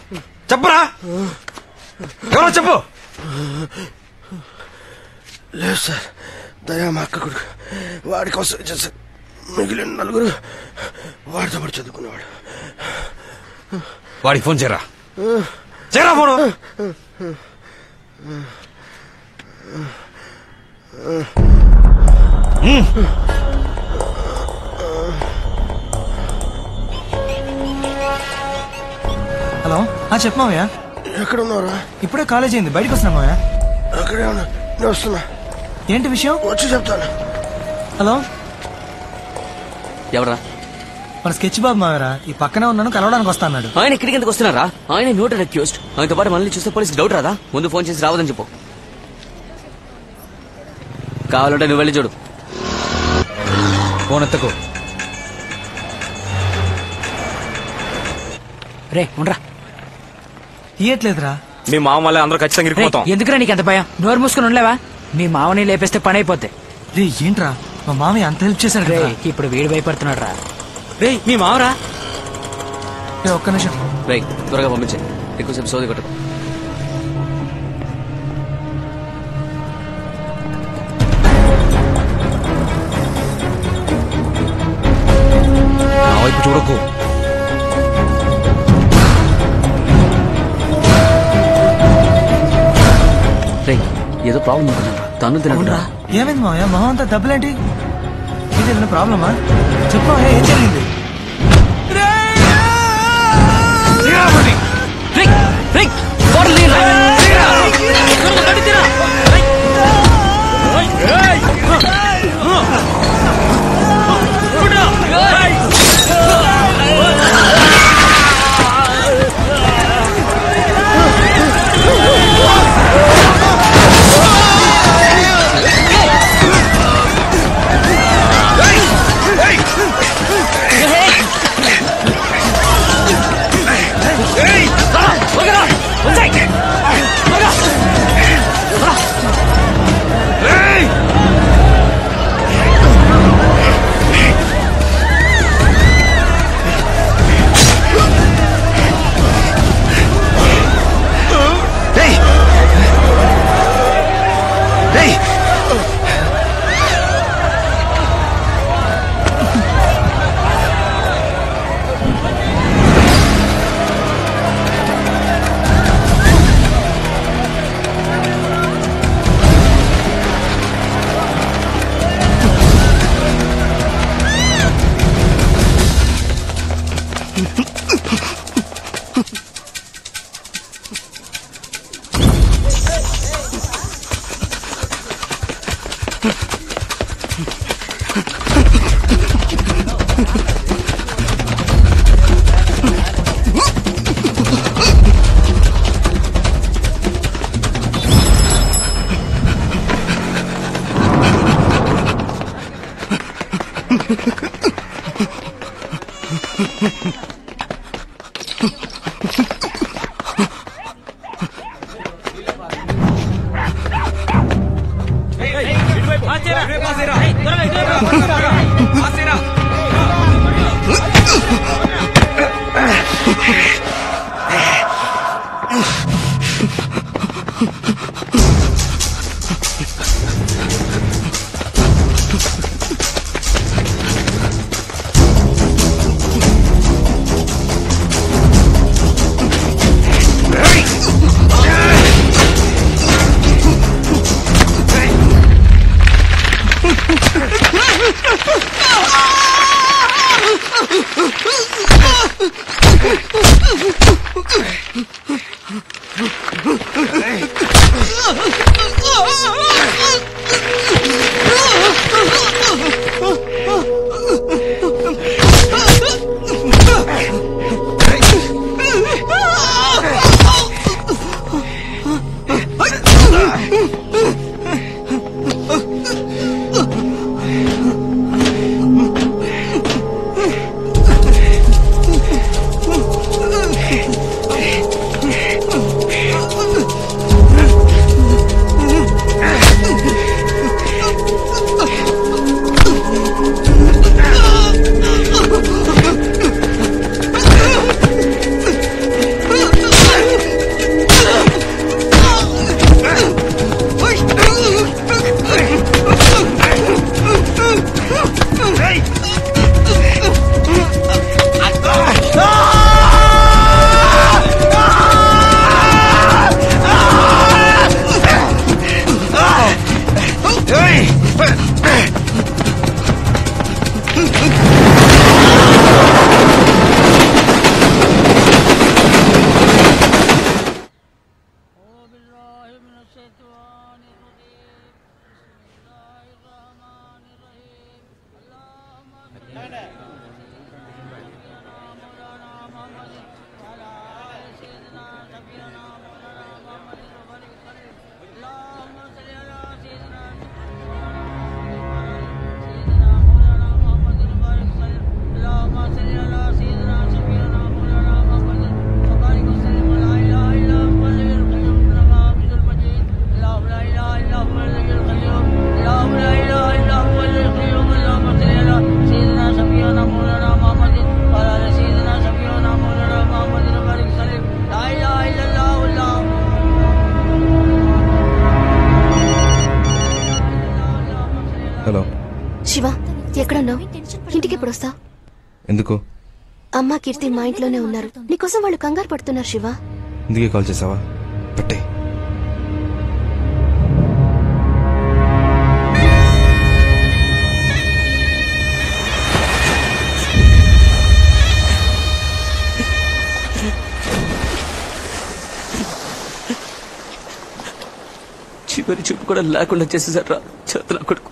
చెప్పరా, ఎవరో చెప్పు. లేదు సార్, దయా మా అక్క కొడుకు. వాడి కోసం చేశారు. మిగిలిన నలుగురు వాడితో పాటు చదువుకునేవాడు. వాడికి ఫోన్ చేయరా, చేయరా ఫోను. హలో, చెప్పు మావయ్య. ఎక్కడ ఉన్నావురా? ఇప్పుడే కాలేజ్ అయింది, బయటకు వస్తున్నా మావయ్య. అక్కడే ఉన్నా, నేను వస్తున్నా. ఏంటి విషయం? వచ్చి చెప్తాను. హలో, ఎవరా? మన స్కెచ్ బాబు మావరా. ఈ పక్కనే ఉన్నాను, కలవడానికి వస్తా అన్నాడు. ఆయన ఇక్కడికి ఎందుకు వస్తున్నారా? ఆయన నోట్ అక్యూస్డ్. ఆయనతో పాటు మనల్ని చూస్తే పోలీసు డౌట్ రాదా? ముందు ఫోన్ చేసి రావద్దని చెప్పు. కావాలంటే నువ్వు వెళ్ళి చూడు. ఫోన్ ఎత్తకు. రే ఉండరా. తీయట్లేదురా. మీ మామ వల్ల అందరూ ఖచ్చితంగా ఇరికిపోతాం. ఎందుకురా నీకు ఎంత భయం? నోరు మూసుకుని ఉండలేవా? మీ మామని లేపేస్తే పని అయిపోతే. రే ఏంట్రా, మా మామయ్య అంత హెల్ప్ చేశాడు. రే ఇప్పుడు వీడు భయపడుతున్నాడు రా. రే మీ మామరా. ఒక్క నిమిషం. రే త్వరగా పంపించే, ఎక్కువసేపు సోది కొట్టకు. నా వైపు చూడకు. రే ఏదో ప్రాబ్లం అనుకున్నాను, తను తినకుండా. ఏమైంది మావయ్య, మొహం అంతా దెబ్బలేంటి? ఏదైనా ప్రాబ్లమా? చెప్పు మావయ్య, ఏం జరిగింది? హలో శివ, ఎక్కడున్నావు? ఇంటికి ఎప్పుడు వస్తా? ఎందుకు? అమ్మ కీర్తి మా ఇంట్లోనే ఉన్నారు. నీకోసం వాళ్ళు కంగారు పడుతున్నారు శివ. ఇందుకే కాల్ చేసావా? పెట్టే. చివరి చూపు కూడా లేకుండా చేసేసారా చేతుల కొడుకు.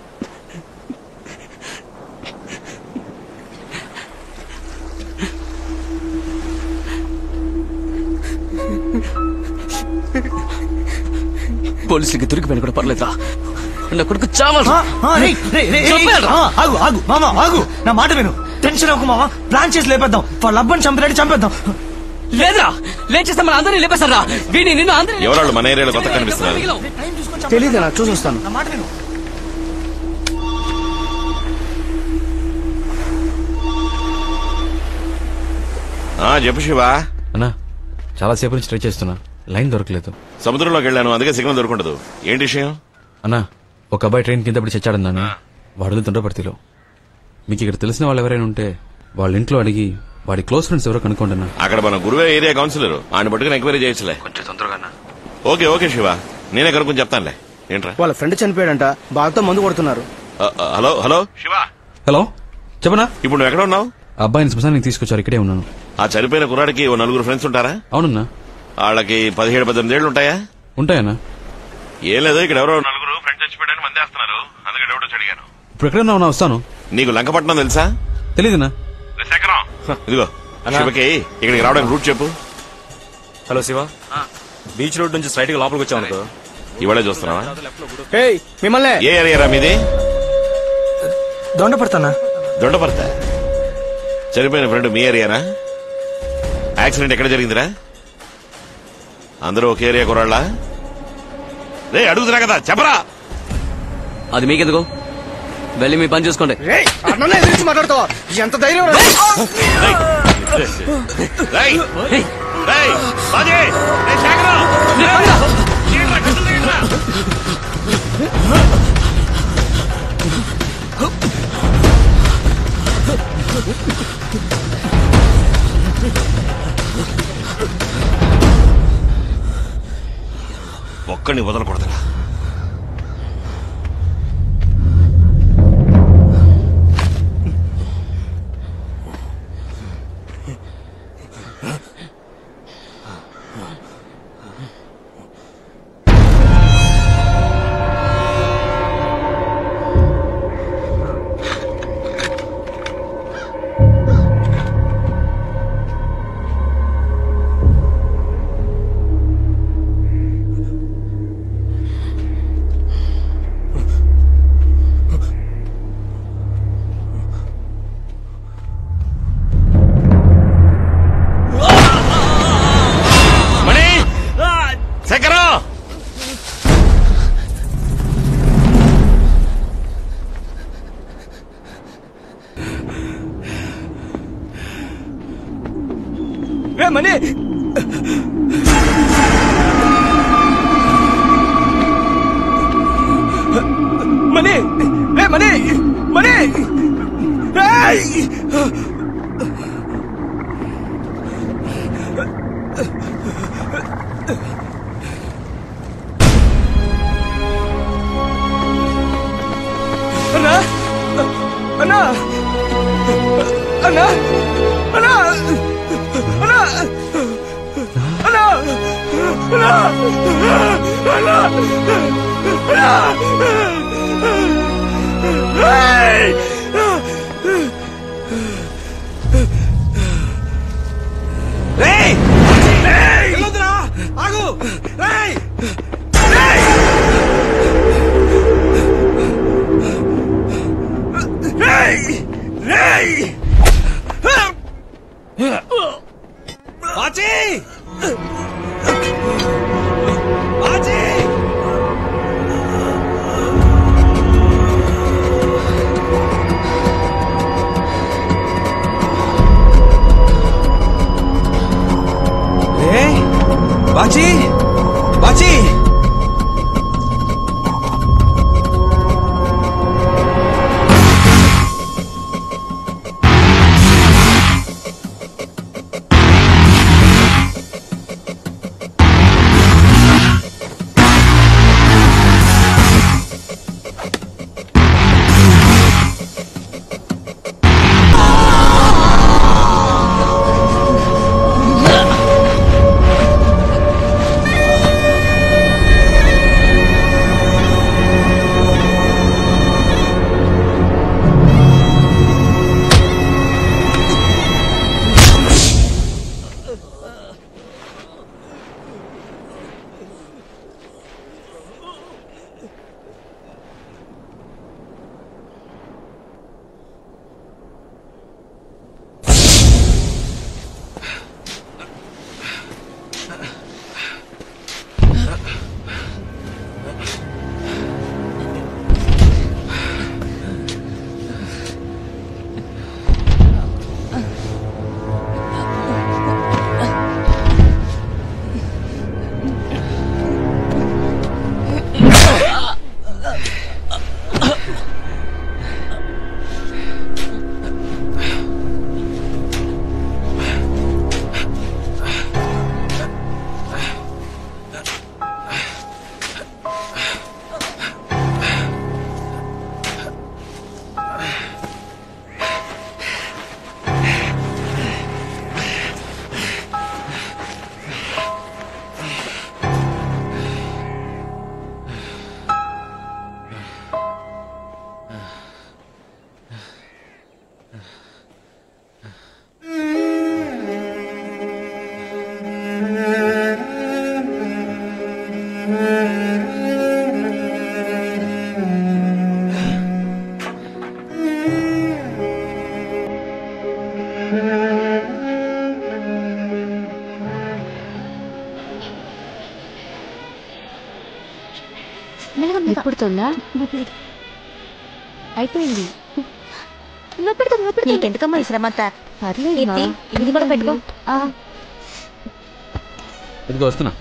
పోలీసులకి దొరికిపోయిన కూడా పర్లేదురా, నా కొడుకు చావాలి. ఆగు ఆగు మామ, ఆగు, నా మాట విను. టెన్షన్ అవ్వకు మామ, ప్లాన్ చేసి లేపేద్దాం. వాళ్ళ అబ్బని చంపినట్టు చంపేద్దాం. లేదురా, లేచేస్తే మన అందరినీ లేపేస్తారా? వీడిని నిన్ను అందరినీ ఎవరాళ్ళు మన ఏరియాలో కొత్త కనిపిస్తున్నారు? తెలీదు, చూసి వస్తాను. నా మాట విను. చెప్పు శివా. అన్నా చాలా సేపు నుంచి ట్రై చేస్తున్నా, లైన్ దొరకలేదు. సముద్రంలోకి వెళ్ళాను, అందుకే సిగ్నల్ దొరకదు. ఏంటి విషయం? అన్నా, ఒక అబ్బాయి ట్రైన్ కింద పడి చచ్చాడన్నాను. వాడు తుండ్రపర్తిలో. మీకు ఇక్కడ తెలిసిన వాళ్ళు ఎవరైనా ఉంటే వాళ్ళ ఇంట్లో అడిగి వాడి క్లోజ్ ఫ్రెండ్స్ ఎవరో కనుక్కోండి అన్న. అక్కడ మన గురువే ఏరియా కౌన్సిలర్, ఆయన పట్టుకుని ఎంక్వైరీ చేయొచ్చులే. కొంచెం తొందరగా. ఓకే ఓకే శివ, నేనే కనుక్కొని చెప్తానులే. ఏంట్రా? వాళ్ళ ఫ్రెండ్ చనిపోయాడంట, బాగా మందు కొడుతున్నారు. Hello hello Shiva. హలో చెప్పనా? ఇప్పుడు నువ్వు ఎక్కడ ఉన్నావు? అబ్బాయిని శ్మశానికి తీసుకొచ్చారు, ఇక్కడే ఉన్నాను. ఆ చనిపోయిన కుర్రాడికి ఓ 4 ఫ్రెండ్స్ ఉంటారా? అవునన్నా. వాళ్ళకి 17-18 ఏళ్ళు ఉంటాయా? ఉంటాయన్నా. ఏం లేదు, ఇక్కడ ఎవరో 4 ఫ్రెండ్స్ చచ్చిపోయాడని మందేస్తున్నారు, అందుకే డౌట్ వచ్చి అడిగాను. ఇప్పుడు ఎక్కడ ఉన్నా వస్తాను. నీకు లంకపట్నం తెలుసా? తెలీదన్నా. ఇదిగో శివకి ఇక్కడికి రావడానికి రూట్ చెప్పు. హలో శివ, బీచ్ రోడ్ నుంచి స్ట్రైట్ గా లోపలికి వచ్చావు అనుకో. ఇవాళే చూస్తున్నావా? మిమ్మల్ని. ఏ ఏరియా మీది? దొండపడతానా? దొండపడతా. చనిపోయిన ఫ్రెండ్ మీ ఏరియానా? యాక్సిడెంట్ ఎక్కడ జరిగిందిరా? అందరూ ఒక ఏరియా కురాళ్ళ? రే అడుగుతున్నా కదా, చెప్పరా. అది మీకెందుకు? వెళ్ళి మీ పని చూసుకోండి. మాట్లాడతావా? ఎంత ధైర్యం! ఒక్కడిని వదలకూడదురా. మనీ మనీ మనీ మనీ అన్నా అన్నా అన్నా అన్నా అన్నా అన్నా అన్నా అన్నా ఆగు బాచి బాచి నొప్పుడుతుందా? అయిపోయింది. నీకెందుకమ్మా ఈ శ్రమ అంతా? పర్లేదు, ఇది కూడా పెట్టుకో. ఇదిగో వస్తున్నా.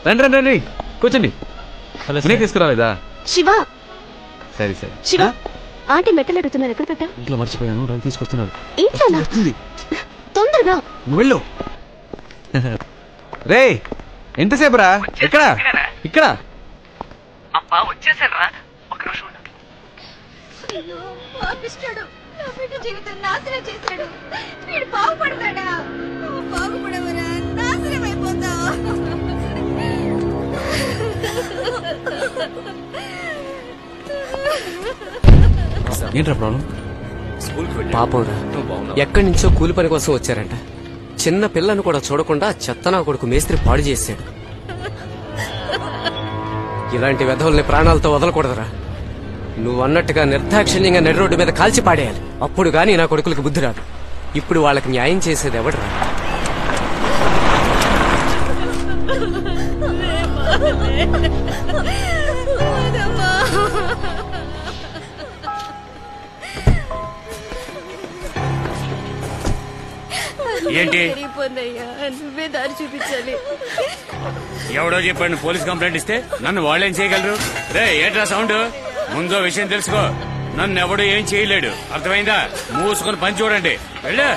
రండి రండి రండి, కూర్చోండి. తీసుకురాలేదా? శివ, సరే సరే. శివ, ఆంటీ మెట్టలు అడుగుతున్నారు, ఎక్కడ పెట్టా? ఇంట్లో మర్చిపోయాను, రండి తీసుకొస్తున్నారు. ఇంట్లోనా? తొందరగా నువ్వు వెళ్ళు. రే, ఎంతసేపు రా? ఎక్కడ? ఇక్కడ. అబ్బా వచ్చేసారా? ఒక నిమిషం. అయ్యో, పాపిస్తాడు. నా బిడ్డ జీవితం నాశనం చేశాడు. వీడు బాగుపడతాడా? బాగుపడవరా? నాశనం అయిపోతావా? ఏంట్రా ప్రాబ్లం? పాపంరా, ఎక్కడి నుంచో కూలి పని కోసం వచ్చారంట. చిన్న పిల్లను కూడా చూడకుండా చెత్తనా కొడుకు మేస్త్రి పాడు చేశాడు. ఇలాంటి వెధవుల్ని ప్రాణాలతో వదలకూడదురా. నువ్వు అన్నట్టుగా నిర్దాక్షిణ్యంగా నడి రోడ్డు మీద కాల్చి పాడేయాలి. అప్పుడు గానీ నా కొడుకులకు బుద్ధి రాదు. ఇప్పుడు వాళ్ళకి న్యాయం చేసేది ఎవడరా? ఏంటి? నువ్వే దారి చూపించాలి. ఎవడో చెప్పండి పోలీస్ కంప్లైంట్ ఇస్తే నన్ను వాళ్ళేం చేయగలరు? రే, ఏంట్రా సౌండ్? ముందో విషయం తెలుసుకో. నన్ను ఎవడు ఏం చేయలేడు, అర్థమైందా? మూసుకొని పని చూడండి. వెళ్ళు.